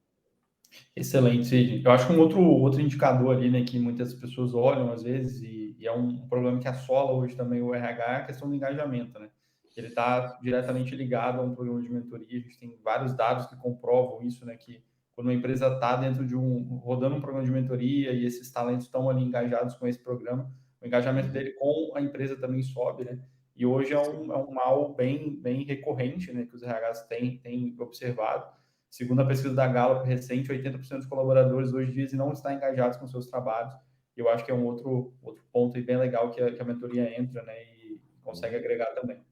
Excelente, Cid. Eu acho que um outro indicador ali, né, que muitas pessoas olham às vezes, e é um problema que assola hoje também o RH, é a questão do engajamento, né? Ele está diretamente ligado a um programa de mentoria. A gente tem vários dados que comprovam isso, né? Que quando uma empresa está dentro de rodando um programa de mentoria e esses talentos estão ali engajados com esse programa, o engajamento dele com a empresa também sobe, né? E hoje é um mal bem recorrente, né? Que os RHs têm observado. Segundo a pesquisa da Gallup recente, 80% dos colaboradores hoje dizem não estar engajados com seus trabalhos. E eu acho que é um outro ponto aí bem legal que a mentoria entra, né, e consegue agregar também.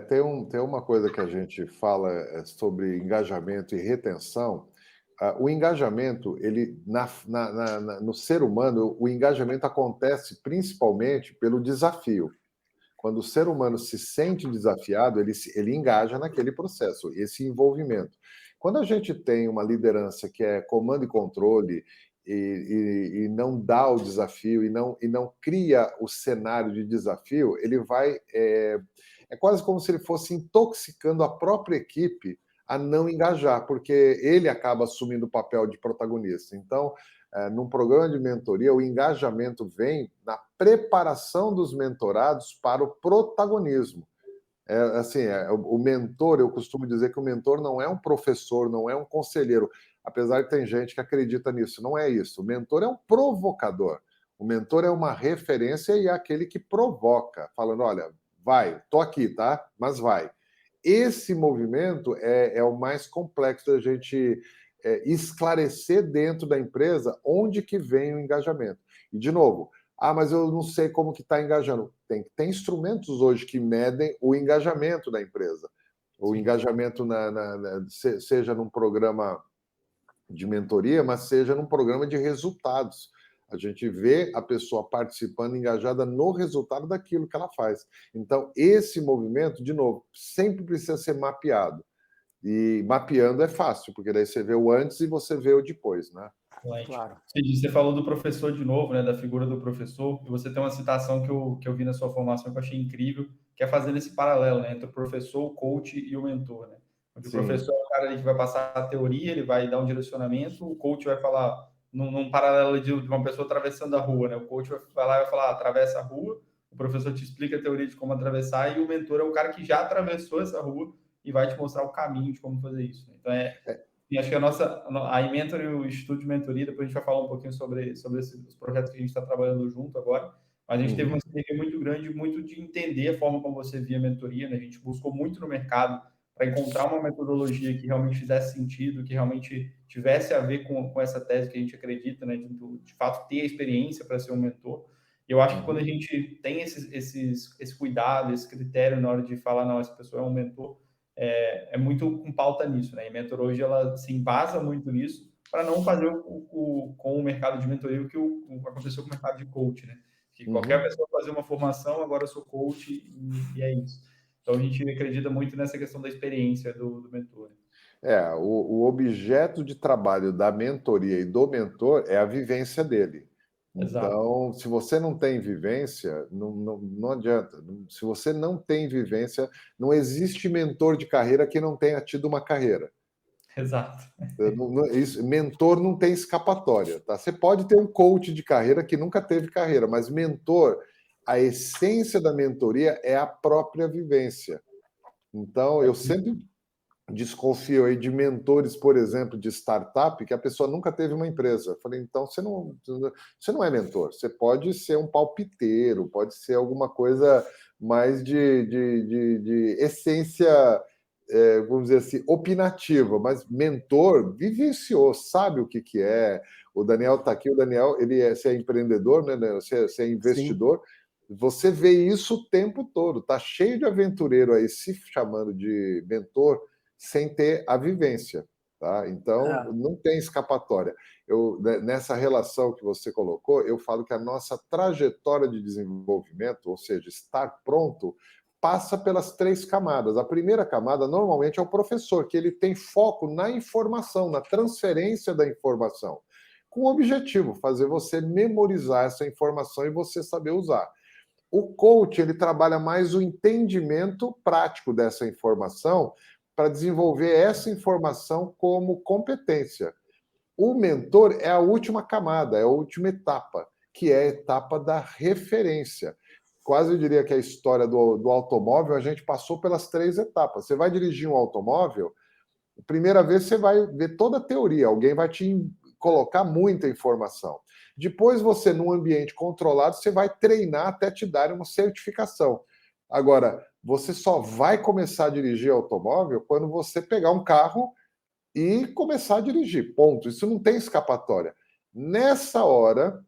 Tem uma coisa que a gente fala sobre engajamento e retenção. O engajamento, ele no ser humano, o engajamento acontece principalmente pelo desafio. Quando o ser humano se sente desafiado, ele engaja naquele processo, esse envolvimento. Quando a gente tem uma liderança que é comando e controle e não dá o desafio e não cria o cenário de desafio, ele vai... É quase como se ele fosse intoxicando a própria equipe a não engajar, porque ele acaba assumindo o papel de protagonista. Então, num programa de mentoria, o engajamento vem na preparação dos mentorados para o protagonismo. O mentor, eu costumo dizer que o mentor não é um professor, não é um conselheiro, apesar de ter gente que acredita nisso. Não é isso. O mentor é um provocador. O mentor é uma referência e é aquele que provoca, falando, olha, vai, tô aqui, tá? Mas vai. Esse movimento é o mais complexo da gente esclarecer dentro da empresa onde que vem o engajamento. E, de novo, mas eu não sei como que está engajando. Tem instrumentos hoje que medem o engajamento da empresa. O Sim. engajamento seja num programa de mentoria, mas seja num programa de resultados. A gente vê a pessoa participando, engajada no resultado daquilo que ela faz. Então, esse movimento, de novo, sempre precisa ser mapeado. E mapeando é fácil, porque daí você vê o antes e você vê o depois, né? Claro. Você falou do professor de novo, né, da figura do professor, e você tem uma citação que eu vi na sua formação que eu achei incrível, que é fazendo esse paralelo, né, entre o professor, o coach e o mentor, né? Onde Sim. O professor é o cara ali que vai passar a teoria, ele vai dar um direcionamento, o coach vai falar num paralelo de uma pessoa atravessando a rua, né? O coach vai lá e vai falar, atravessa a rua, o professor te explica a teoria de como atravessar, e o mentor é o cara que já atravessou essa rua e vai te mostrar o caminho de como fazer isso. Então, e acho que a Inmentor e o Instituto de Mentoria, depois a gente vai falar um pouquinho sobre os projetos que a gente está trabalhando junto agora, mas a gente teve uma sinergia muito grande, muito de entender a forma como você via a mentoria, né? A gente buscou muito no mercado para encontrar uma metodologia que realmente fizesse sentido, que realmente tivesse a ver com essa tese que a gente acredita, né? De fato, ter a experiência para ser um mentor. E eu acho que quando a gente tem esse cuidado, esse critério na hora de falar, não, essa pessoa é um mentor, é muito com pauta nisso, né? E Mentor hoje ela se embasa muito nisso para não fazer com o mercado de mentoria o que aconteceu com o mercado de coach, né? Que qualquer pessoa fazer uma formação, agora eu sou coach e é isso. Então a gente acredita muito nessa questão da experiência do mentor. O objeto de trabalho da mentoria e do mentor é a vivência dele. Exato. Então, se você não tem vivência, não adianta. Se você não tem vivência, não existe mentor de carreira que não tenha tido uma carreira. Exato. Mentor não tem escapatória, tá? Você pode ter um coach de carreira que nunca teve carreira, mas mentor, a essência da mentoria é a própria vivência. Então, eu sempre desconfio aí de mentores, por exemplo, de startup, que a pessoa nunca teve uma empresa. Eu falei, então você não é mentor, você pode ser um palpiteiro, pode ser alguma coisa mais de essência, vamos dizer assim, opinativa, mas mentor vivenciou, sabe o que é. O Daniel está aqui, o Daniel, você é empreendedor, né? Você é investidor. Sim. Você vê isso o tempo todo, tá cheio de aventureiro aí se chamando de mentor, sem ter a vivência. Tá? Então, não tem escapatória. Nessa relação que você colocou, eu falo que a nossa trajetória de desenvolvimento, ou seja, estar pronto, passa pelas 3 camadas. A primeira camada, normalmente, é o professor, que ele tem foco na informação, na transferência da informação, com o objetivo, fazer você memorizar essa informação e você saber usar. O coach, ele trabalha mais o entendimento prático dessa informação para desenvolver essa informação como competência. O mentor é a última camada, é a última etapa, que é a etapa da referência. Quase eu diria que a história do automóvel, a gente passou pelas 3 etapas. Você vai dirigir um automóvel, a primeira vez você vai ver toda a teoria, alguém vai te colocar muita informação. Depois você, num ambiente controlado, você vai treinar até te dar uma certificação. Agora, você só vai começar a dirigir automóvel quando você pegar um carro e começar a dirigir, ponto. Isso não tem escapatória. Nessa hora,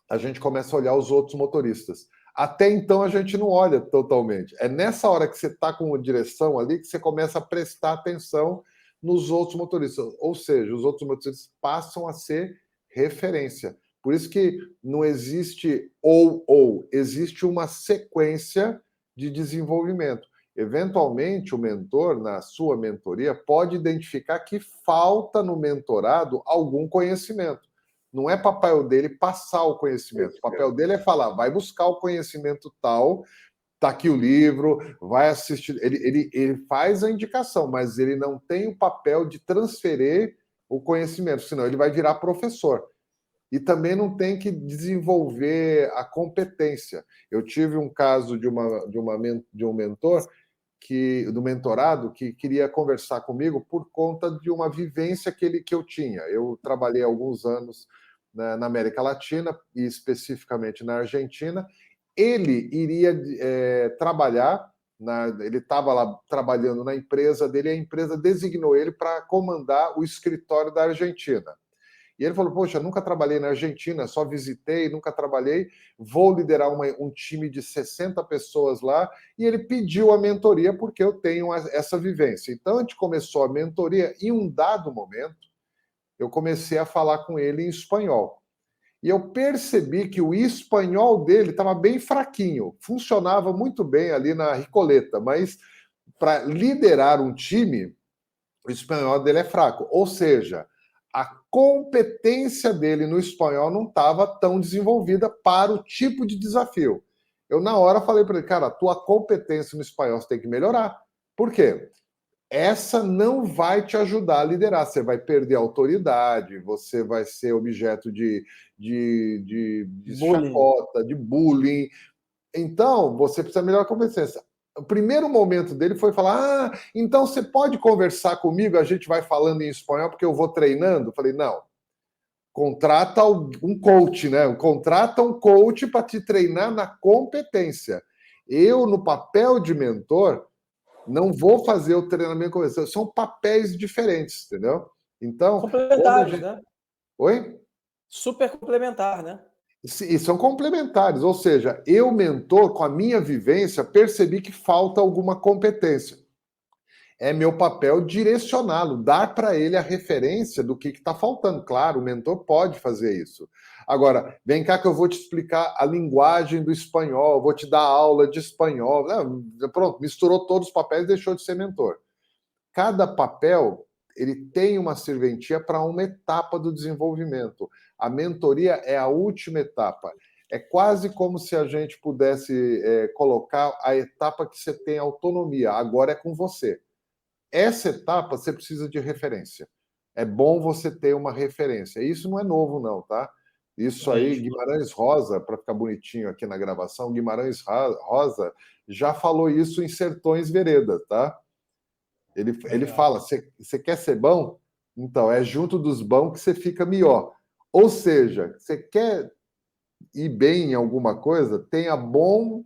a gente começa a olhar os outros motoristas. Até então, a gente não olha totalmente. É nessa hora que você está com a direção ali que você começa a prestar atenção nos outros motoristas. Ou seja, os outros motoristas passam a ser referência. Por isso que não existe ou, existe uma sequência de desenvolvimento. Eventualmente, o mentor, na sua mentoria, pode identificar que falta no mentorado algum conhecimento. Não é papel dele passar o conhecimento. O papel dele é falar, vai buscar o conhecimento tal, tá aqui o livro, vai assistir. Ele faz a indicação, mas ele não tem o papel de transferir o conhecimento, senão ele vai virar professor. E também não tem que desenvolver a competência. Eu tive um caso de um mentor do mentorado que queria conversar comigo por conta de uma vivência que eu tinha. Eu trabalhei alguns anos na América Latina e especificamente na Argentina. Ele iria trabalhar, ele estava lá trabalhando na empresa dele, e a empresa designou ele para comandar o escritório da Argentina. E ele falou, poxa, nunca trabalhei na Argentina, só visitei, nunca trabalhei, vou liderar um time de 60 pessoas lá, e ele pediu a mentoria porque eu tenho essa vivência. Então, a gente começou a mentoria, e em um dado momento, eu comecei a falar com ele em espanhol. E eu percebi que o espanhol dele estava bem fraquinho, funcionava muito bem ali na Ricoleta, mas para liderar um time, o espanhol dele é fraco. Ou seja, a competência dele no espanhol não estava tão desenvolvida para o tipo de desafio. Eu, na hora, falei para ele, cara, a tua competência no espanhol você tem que melhorar. Por quê? Essa não vai te ajudar a liderar. Você vai perder a autoridade, você vai ser objeto de chacota, de bullying. Então, você precisa melhorar a competência. O primeiro momento dele foi falar, então você pode conversar comigo, a gente vai falando em espanhol, porque eu vou treinando? Eu falei, não. Contrata um coach, né? Contrata um coach para te treinar na competência. Eu, no papel de mentor, não vou fazer o treinamento com você. São papéis diferentes, entendeu? Então, complementares, né? Oi? Super complementar, né? E são complementares, ou seja, eu, mentor, com a minha vivência, percebi que falta alguma competência. É meu papel direcioná-lo, dar para ele a referência do que está faltando. Claro, o mentor pode fazer isso. Agora, vem cá que eu vou te explicar a linguagem do espanhol, vou te dar aula de espanhol. Pronto, misturou todos os papéis e deixou de ser mentor. Cada papel, ele tem uma serventia para uma etapa do desenvolvimento. A mentoria é a última etapa. É quase como se a gente pudesse colocar a etapa que você tem autonomia. Agora é com você. Essa etapa você precisa de referência. É bom você ter uma referência. Isso não é novo, não, tá? Isso aí, Guimarães Rosa, para ficar bonitinho aqui na gravação, Guimarães Rosa já falou isso em Sertões Veredas, tá? Ele fala, você quer ser bom? Então, é junto dos bons que você fica melhor. Ou seja, você quer ir bem em alguma coisa, tenha bons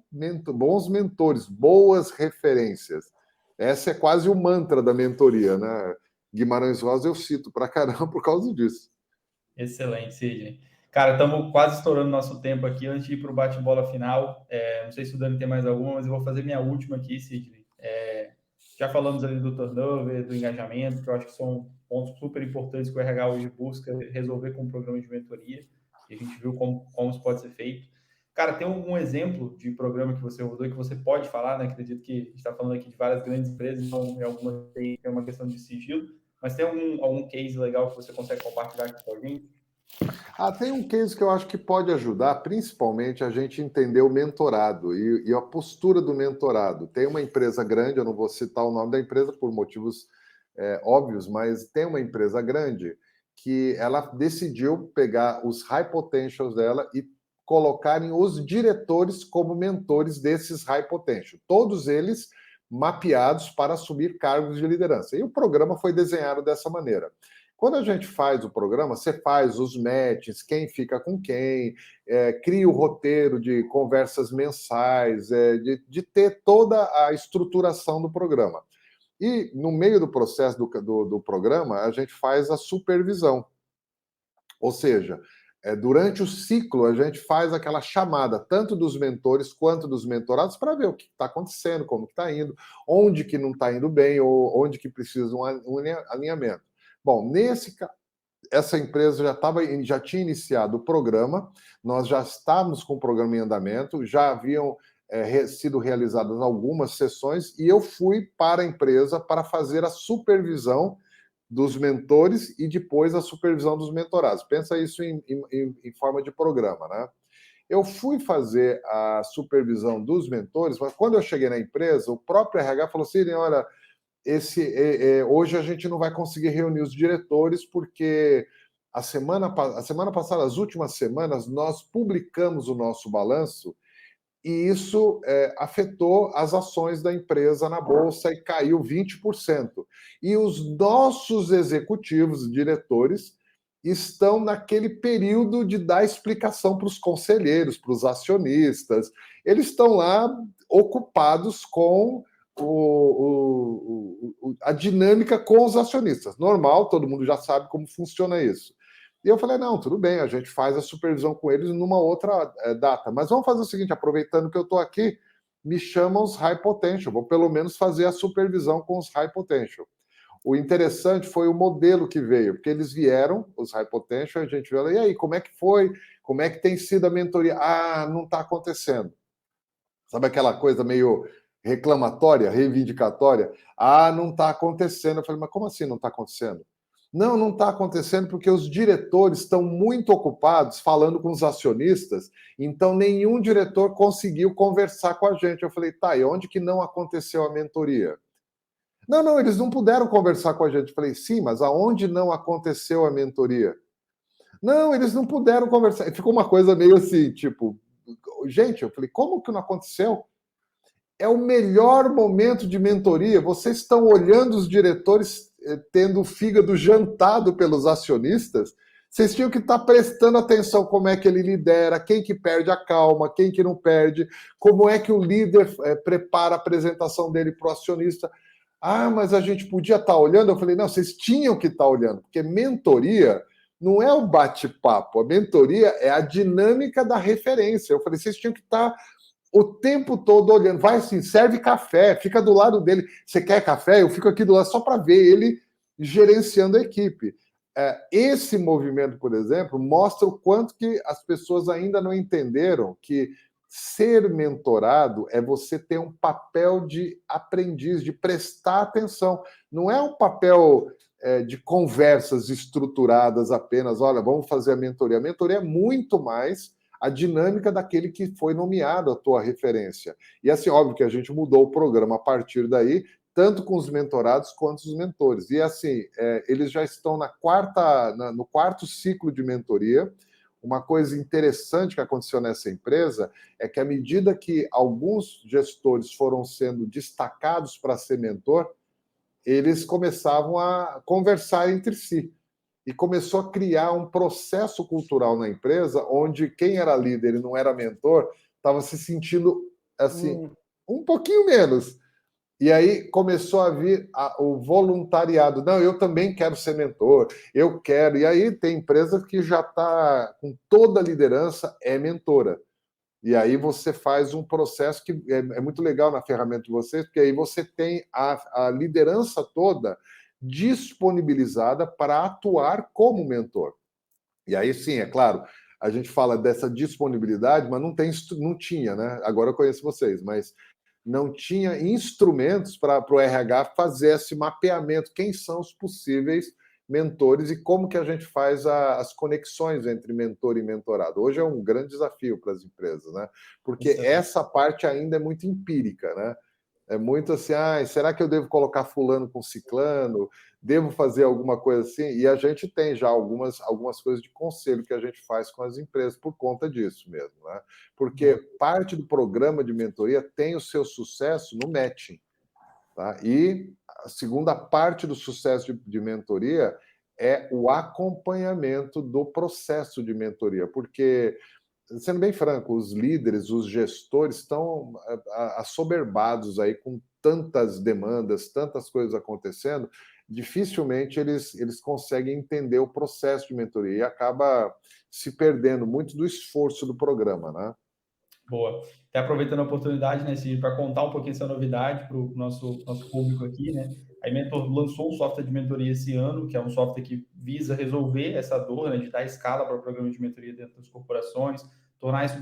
mentores, boas referências. Essa é quase o mantra da mentoria, né? Guimarães Rosa eu cito pra caramba por causa disso. Excelente, Sidney. Cara, estamos quase estourando nosso tempo aqui antes de ir para o bate-bola final. Não sei se o Dani tem mais alguma, mas eu vou fazer minha última aqui, Sidney. Já falamos ali do turnover, do engajamento, que eu acho que são pontos super importantes que o RH hoje busca resolver com o programa de mentoria. E a gente viu como isso pode ser feito. Cara, tem algum exemplo de programa que você rodou e que você pode falar, né? Acredito que a gente está falando aqui de várias grandes empresas, então em algumas tem uma questão de sigilo, mas tem algum case legal que você consegue compartilhar aqui com a gente? Tem um case que eu acho que pode ajudar, principalmente, a gente entender o mentorado e a postura do mentorado. Tem uma empresa grande, eu não vou citar o nome da empresa por motivos óbvios, mas tem uma empresa grande que ela decidiu pegar os high potentials dela e colocarem os diretores como mentores desses high potential. Todos eles mapeados para assumir cargos de liderança. E o programa foi desenhado dessa maneira. Quando a gente faz o programa, você faz os matches, quem fica com quem, cria o roteiro de conversas mensais, de ter toda a estruturação do programa. E no meio do processo do programa, a gente faz a supervisão. Ou seja, durante o ciclo, a gente faz aquela chamada, tanto dos mentores quanto dos mentorados, para ver o que está acontecendo, como está indo, onde que não está indo bem, ou onde que precisa um alinhamento. Bom, essa empresa já tinha iniciado o programa, nós já estávamos com o programa em andamento, já haviam sido realizadas algumas sessões, e eu fui para a empresa para fazer a supervisão dos mentores e depois a supervisão dos mentorados. Pensa isso em forma de programa, né? Eu fui fazer a supervisão dos mentores, mas quando eu cheguei na empresa, o próprio RH falou assim, olha, hoje a gente não vai conseguir reunir os diretores porque a semana passada, as últimas semanas, nós publicamos o nosso balanço e isso afetou as ações da empresa na Bolsa e caiu 20%. E os nossos executivos, diretores, estão naquele período de dar explicação para os conselheiros, para os acionistas. Eles estão lá ocupados com a dinâmica com os acionistas. Normal, todo mundo já sabe como funciona isso. E eu falei, não, tudo bem, a gente faz a supervisão com eles numa outra data. Mas vamos fazer o seguinte, aproveitando que eu estou aqui, me chamam os high potential, vou pelo menos fazer a supervisão com os high potential. O interessante foi o modelo que veio, porque eles vieram, os high potential, a gente viu, e aí, como é que foi? Como é que tem sido a mentoria? Não está acontecendo. Sabe aquela coisa meio reclamatória, reivindicatória? Não está acontecendo. Eu falei, mas como assim não está acontecendo? Não está acontecendo porque os diretores estão muito ocupados falando com os acionistas, então nenhum diretor conseguiu conversar com a gente. Eu falei, e onde que não aconteceu a mentoria? Não, eles não puderam conversar com a gente. Eu falei, sim, mas aonde não aconteceu a mentoria? Não, eles não puderam conversar. E ficou uma coisa meio assim, tipo, gente, eu falei, como que não aconteceu? É o melhor momento de mentoria. Vocês estão olhando os diretores tendo o fígado jantado pelos acionistas. Vocês tinham que estar prestando atenção como é que ele lidera, quem que perde a calma, quem que não perde, como é que o líder prepara a apresentação dele para o acionista. Mas a gente podia estar olhando. Eu falei, não, vocês tinham que estar olhando, porque mentoria não é o bate-papo, a mentoria é a dinâmica da referência. Eu falei, vocês tinham que estar o tempo todo olhando, vai assim, serve café, fica do lado dele. Você quer café? Eu fico aqui do lado só para ver ele gerenciando a equipe. Esse movimento, por exemplo, mostra o quanto que as pessoas ainda não entenderam que ser mentorado é você ter um papel de aprendiz, de prestar atenção. Não é um papel de conversas estruturadas apenas, olha, vamos fazer a mentoria. A mentoria é muito mais a dinâmica daquele que foi nomeado a tua referência. E assim, óbvio que a gente mudou o programa a partir daí, tanto com os mentorados quanto os mentores. E assim, eles já estão no quarto ciclo de mentoria. Uma coisa interessante que aconteceu nessa empresa é que à medida que alguns gestores foram sendo destacados para ser mentor, eles começavam a conversar entre si. E começou a criar um processo cultural na empresa onde quem era líder e não era mentor estava se sentindo assim um pouquinho menos. E aí começou a vir o voluntariado. Não, eu também quero ser mentor, eu quero. E aí tem empresa que já está com toda a liderança, é mentora. E aí você faz um processo que é muito legal na ferramenta de vocês, porque aí você tem a liderança toda disponibilizada para atuar como mentor. E aí sim, é claro, a gente fala dessa disponibilidade, mas não tinha, né? Agora eu conheço vocês, mas não tinha instrumentos para o RH fazer esse mapeamento, quem são os possíveis mentores e como que a gente faz as conexões entre mentor e mentorado. Hoje é um grande desafio para as empresas, né? Porque essa parte ainda é muito empírica, né? É muito assim, será que eu devo colocar fulano com ciclano? Devo fazer alguma coisa assim? E a gente tem já algumas coisas de conselho que a gente faz com as empresas por conta disso mesmo, né? Porque parte do programa de mentoria tem o seu sucesso no matching, tá? E a segunda parte do sucesso de mentoria é o acompanhamento do processo de mentoria, porque, sendo bem franco, os líderes, os gestores estão assoberbados aí com tantas demandas, tantas coisas acontecendo, dificilmente eles conseguem entender o processo de mentoria e acaba se perdendo muito do esforço do programa, né? Boa. Até aproveitando a oportunidade, né, Cid, para contar um pouquinho essa novidade para o nosso público aqui, né? A Mentor lançou um software de mentoria esse ano, que é um software que visa resolver essa dor, né, de dar escala para o programa de mentoria dentro das corporações, tornar isso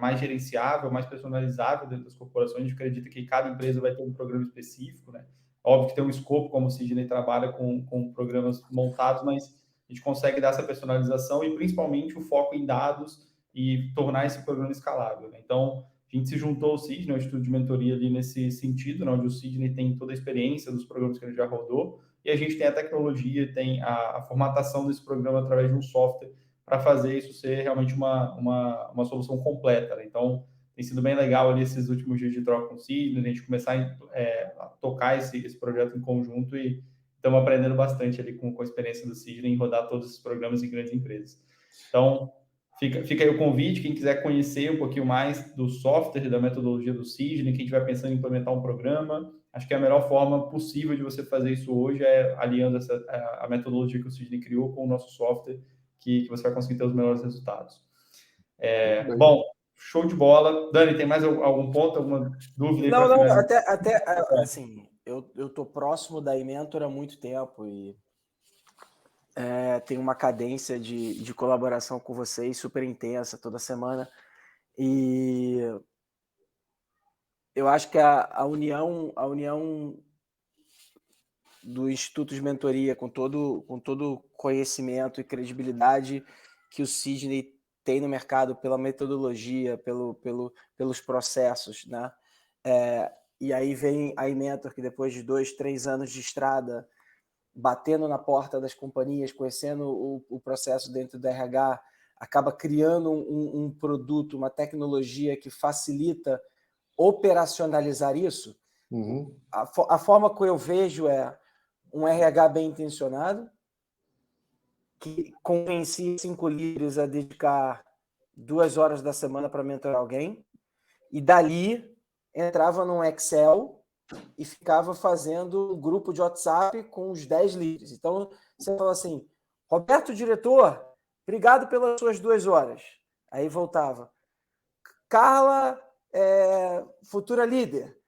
mais gerenciável, mais personalizável dentro das corporações. A gente acredita que cada empresa vai ter um programa específico, né? Óbvio que tem um escopo, como o Sidney trabalha com programas montados, mas a gente consegue dar essa personalização e principalmente o foco em dados e tornar esse programa escalável, né? Então, a gente se juntou ao Sidney, ao Instituto de Mentoria ali nesse sentido, né, onde o Sidney tem toda a experiência dos programas que ele já rodou, e a gente tem a tecnologia, tem a formatação desse programa através de um software para fazer isso ser realmente uma solução completa, né? Então, tem sido bem legal ali esses últimos dias de troca com o Sidney, a gente começar a tocar esse projeto em conjunto e estamos aprendendo bastante ali com a experiência do Sidney em rodar todos esses programas em grandes empresas. Então, fica aí o convite, quem quiser conhecer um pouquinho mais do software, da metodologia do Sidney, quem estiver pensando em implementar um programa, acho que a melhor forma possível de você fazer isso hoje é aliando a metodologia que o Sidney criou com o nosso software, que você vai conseguir ter os melhores resultados. Bom, show de bola. Dani, tem mais algum ponto, alguma dúvida aí para finalizar? Até assim, eu estou próximo da Mentor há muito tempo e tem uma cadência de colaboração com vocês super intensa toda semana. E eu acho que a união do Instituto de Mentoria com todo conhecimento e credibilidade que o Sidney tem no mercado pela metodologia, pelos processos, né? E aí vem a Mentor, que depois de 2-3 anos de estrada, batendo na porta das companhias, conhecendo o processo dentro do RH, acaba criando um produto, uma tecnologia que facilita operacionalizar isso. Uhum. A forma que eu vejo é um RH bem intencionado, que convencia 5 líderes a dedicar 2 horas da semana para mentorar alguém, e dali entrava num Excel e ficava fazendo grupo de WhatsApp com os 10 líderes. Então, você fala assim, Roberto, diretor, obrigado pelas suas 2 horas. Aí voltava. Carla, futura líder,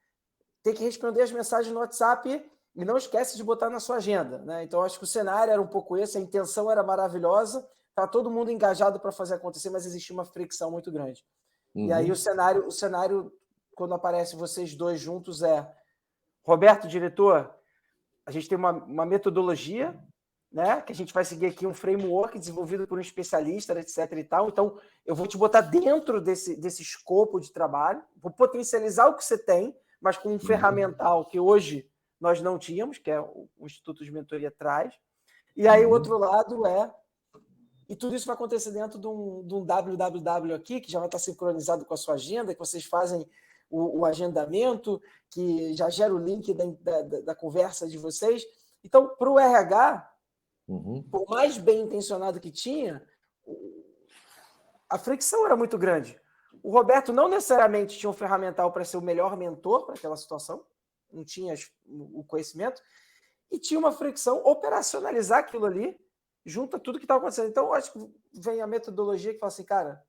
tem que responder as mensagens no WhatsApp e não esquece de botar na sua agenda, né? Então, acho que o cenário era um pouco esse, a intenção era maravilhosa, tá todo mundo engajado para fazer acontecer, mas existia uma fricção muito grande. Uhum. E aí o cenário, quando aparece vocês dois juntos, Roberto, diretor, a gente tem uma metodologia, né, que a gente vai seguir aqui um framework desenvolvido por um especialista, etc. e tal. Então, eu vou te botar dentro desse escopo de trabalho, vou potencializar o que você tem, mas com um ferramental que hoje nós não tínhamos, que é o Instituto de Mentoria traz. E aí o outro lado e tudo isso vai acontecer dentro de um www aqui, que já vai estar sincronizado com a sua agenda, que vocês fazem o agendamento, que já gera o link da conversa de vocês. Então, para o RH, por mais bem intencionado que tinha, a fricção era muito grande. O Roberto não necessariamente tinha um ferramental para ser o melhor mentor para aquela situação, não tinha o conhecimento, e tinha uma fricção operacionalizar aquilo ali, junto a tudo que estava acontecendo. Então, eu acho que vem a metodologia que fala assim, cara,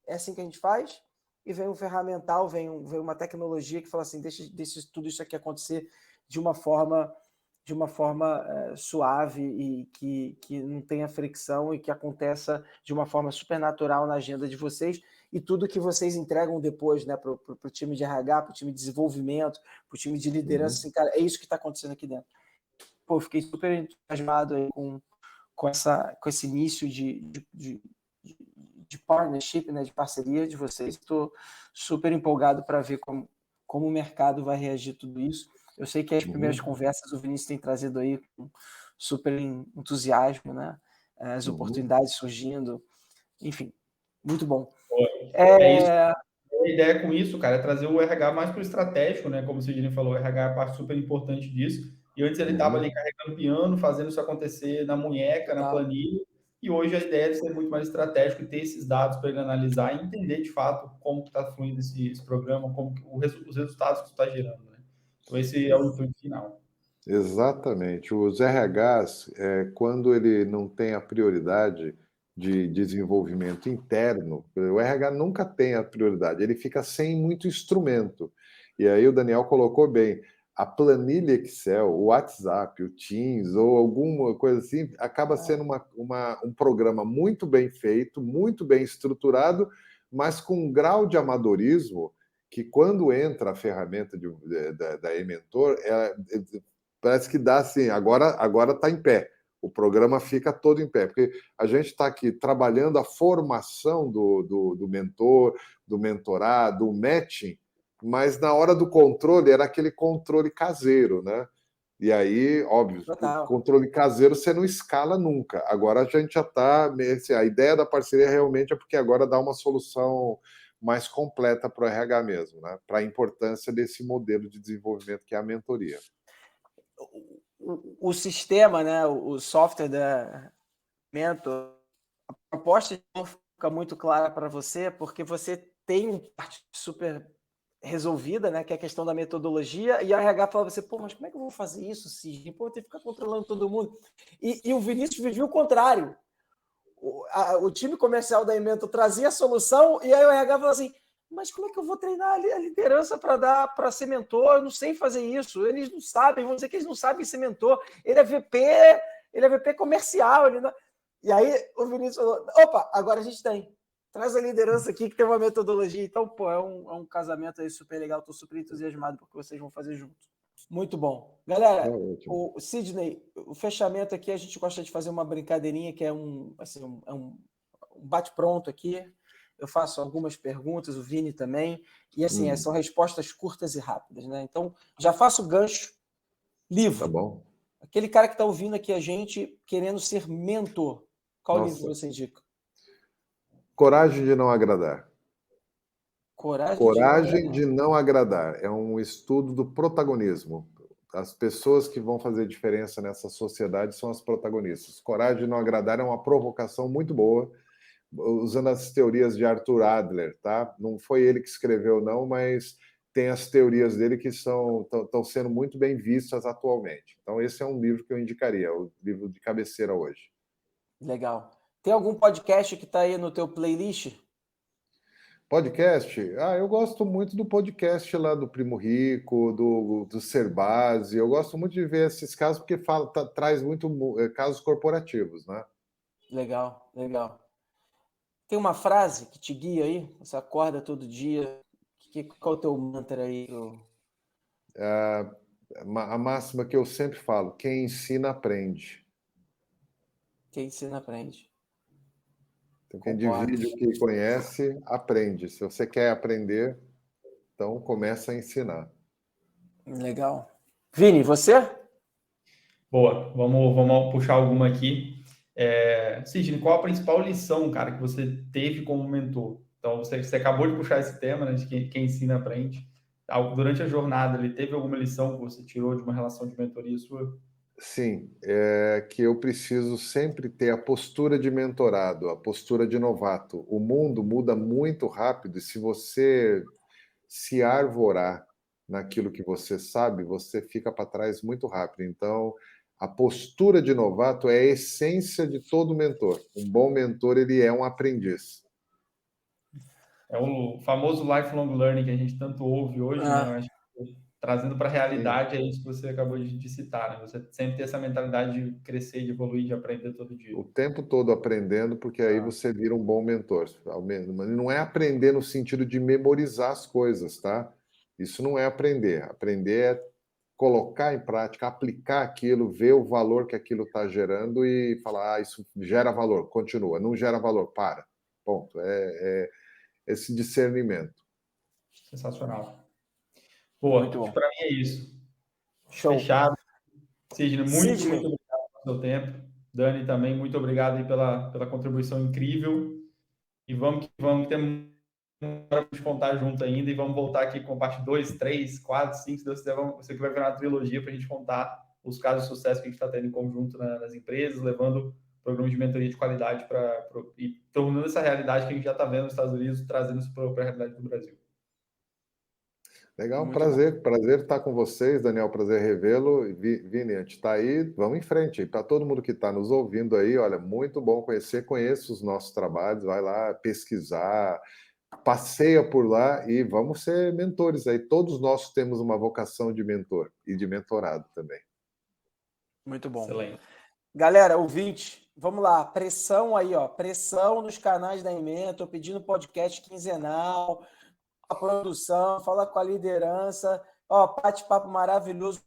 é assim que a gente faz, e vem um ferramental, vem uma tecnologia que fala assim, deixa tudo isso aqui acontecer de uma forma suave e que não tenha fricção e que aconteça de uma forma super natural na agenda de vocês e tudo que vocês entregam depois, né, para o time de RH, para o time de desenvolvimento, para o time de liderança, assim, cara, é isso que está acontecendo aqui dentro. Pô, fiquei super entusiasmado aí com esse início de partnership, né, de parceria de vocês. Estou super empolgado para ver como o mercado vai reagir a tudo isso. Eu sei que as primeiras conversas o Vinícius tem trazido aí com super entusiasmo, né? As oportunidades surgindo. Enfim, muito bom. É isso. A ideia com isso, cara, é trazer o RH mais para o estratégico, né? Como o Sidney falou, o RH é a parte super importante disso. E antes ele estava ali carregando piano, fazendo isso acontecer na munheca, na planilha. E hoje a ideia é ser muito mais estratégico e ter esses dados para ele analisar e entender de fato como está fluindo esse programa, como os resultados que está gerando, né? Então esse é o intuito final. Exatamente. Os RHs, quando ele não tem a prioridade de desenvolvimento interno, o RH nunca tem a prioridade, ele fica sem muito instrumento. E aí o Daniel colocou bem, a planilha Excel, o WhatsApp, o Teams ou alguma coisa assim, acaba sendo um programa muito bem feito, muito bem estruturado, mas com um grau de amadorismo que quando entra a ferramenta da eMentor, parece que dá assim, agora está em pé. O programa fica todo em pé, porque a gente está aqui trabalhando a formação do mentor, do mentorado, do matching, mas na hora do controle era aquele controle caseiro, né? E aí, óbvio, o controle caseiro você não escala nunca. Agora a gente já está. A ideia da parceria realmente é porque agora dá uma solução mais completa para o RH mesmo, né? Para a importância desse modelo de desenvolvimento que é a mentoria. O sistema, né, o software da Mentor, a proposta não fica muito clara para você, porque você tem uma parte super resolvida, né, que é a questão da metodologia, e a RH fala você, pô, mas como é que eu vou fazer isso, Sidney? Pô, eu tenho que ficar controlando todo mundo. E o Vinícius vivia o contrário. O time comercial da Mentor trazia a solução, e aí o RH fala assim, mas como é que eu vou treinar a liderança para ser mentor? Eu não sei fazer isso. Eles não sabem, vão dizer que eles não sabem ser mentor. Ele é VP comercial. E aí o Vinícius falou, opa, agora a gente tem. Traz a liderança aqui que tem uma metodologia. Então, pô, é um casamento aí super legal. Estou super entusiasmado porque vocês vão fazer junto. Muito bom. Galera, o Sidney, o fechamento aqui, a gente gosta de fazer uma brincadeirinha que é um bate-pronto aqui. Eu faço algumas perguntas, o Vini também, e assim, são respostas curtas e rápidas, né? Então, já faço o gancho. Livro. Tá bom. Aquele cara que está ouvindo aqui a gente querendo ser mentor. Qual livro você indica? Coragem de Não Agradar. Coragem de Não Agradar. É um estudo do protagonismo. As pessoas que vão fazer diferença nessa sociedade são as protagonistas. Coragem de Não Agradar é uma provocação muito boa, usando as teorias de Arthur Adler, tá? Não foi ele que escreveu, não, mas tem as teorias dele que estão sendo muito bem vistas atualmente. Então, esse é um livro que eu indicaria, o livro de cabeceira hoje. Legal. Tem algum podcast que está aí no teu playlist? Podcast? Eu gosto muito do podcast lá do Primo Rico, do Serbase. Eu gosto muito de ver esses casos porque traz muito casos corporativos, né? Legal, legal. Tem uma frase que te guia aí? Você acorda todo dia. Qual é o teu mantra aí? A máxima que eu sempre falo: quem ensina, aprende. Quem ensina, aprende. Então, quem divide o que conhece, aprende. Se você quer aprender, então começa a ensinar. Legal. Vini, você? Boa, vamos puxar alguma aqui. Sidney, qual a principal lição, cara, que você teve como mentor? Então, você acabou de puxar esse tema, né, de quem ensina aprende. Durante a jornada, ele teve alguma lição que você tirou de uma relação de mentoria sua? Sim, é que eu preciso sempre ter a postura de mentorado, a postura de novato. O mundo muda muito rápido e se você se arvorar naquilo que você sabe, você fica para trás muito rápido. Então, a postura de novato é a essência de todo mentor. Um bom mentor, ele é um aprendiz. É o famoso lifelong learning que a gente tanto ouve hoje, né? Eu acho que, trazendo para a realidade, é isso que você acabou de citar, né? Você sempre ter essa mentalidade de crescer, de evoluir, de aprender todo dia. O tempo todo aprendendo, porque aí você vira um bom mentor. Mas não é aprender no sentido de memorizar as coisas, tá? Isso não é aprender. Aprender é colocar em prática, aplicar aquilo, ver o valor que aquilo está gerando e falar, isso gera valor, continua. Não gera valor, para. Ponto. É esse discernimento. Sensacional. Boa, para mim é isso. Show. Fechado. Sidney, muito obrigado pelo seu tempo. Dani, também, muito obrigado aí pela contribuição incrível. E vamos que temos para contar junto ainda e vamos voltar aqui com parte 2, 3, 4, 5, se Deus quiser, você que vai virar uma trilogia para a gente contar os casos de sucesso que a gente está tendo em conjunto nas empresas, levando programas de mentoria de qualidade e tornando essa realidade que a gente já está vendo nos Estados Unidos, trazendo isso para a realidade do Brasil. Legal, prazer estar com vocês, Daniel, prazer revê-lo. Vini, a gente está aí, vamos em frente. Para todo mundo que está nos ouvindo aí, olha, muito bom conheça os nossos trabalhos, vai lá pesquisar, passeia por lá e vamos ser mentores aí. Todos nós temos uma vocação de mentor e de mentorado também. Muito bom. Excelente. Galera, ouvinte, vamos lá, pressão aí, ó, pressão nos canais da Inmentor, pedindo podcast quinzenal, a produção, fala com a liderança, ó, bate-papo maravilhoso,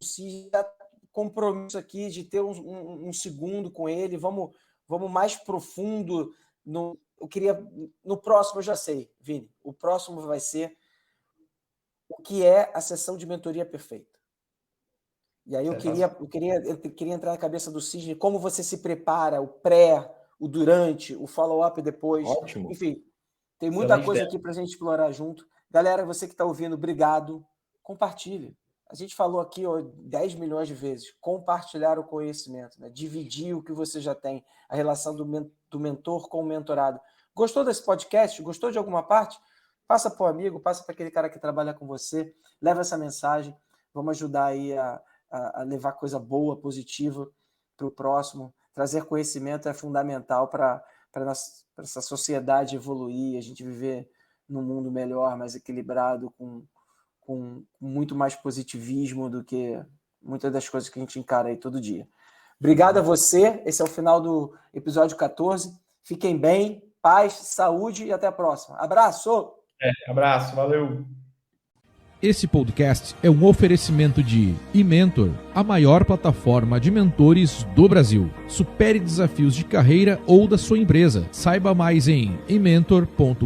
compromisso aqui de ter um segundo com ele, vamos mais profundo. No próximo eu já sei, Vini, o próximo vai ser o que é a sessão de mentoria perfeita. E aí eu queria entrar na cabeça do Sidney, como você se prepara, o pré, o durante, o follow-up depois. Ótimo. Enfim, tem muita coisa aqui para a gente explorar junto. Galera, você que está ouvindo, obrigado. Compartilhe. A gente falou aqui 10 milhões de vezes. Compartilhar o conhecimento, né? Dividir o que você já tem, a relação do mentor com o mentorado. Gostou desse podcast? Gostou de alguma parte? Passa para o amigo, passa para aquele cara que trabalha com você. Leva essa mensagem. Vamos ajudar aí a levar coisa boa, positiva para o próximo. Trazer conhecimento é fundamental para essa sociedade evoluir, a gente viver num mundo melhor, mais equilibrado, com muito mais positivismo do que muitas das coisas que a gente encara aí todo dia. Obrigado a você. Esse é o final do episódio 14. Fiquem bem, paz, saúde e até a próxima. Abraço! Abraço, valeu! Esse podcast é um oferecimento de Inmentor, a maior plataforma de mentores do Brasil. Supere desafios de carreira ou da sua empresa. Saiba mais em inmentor.com.br.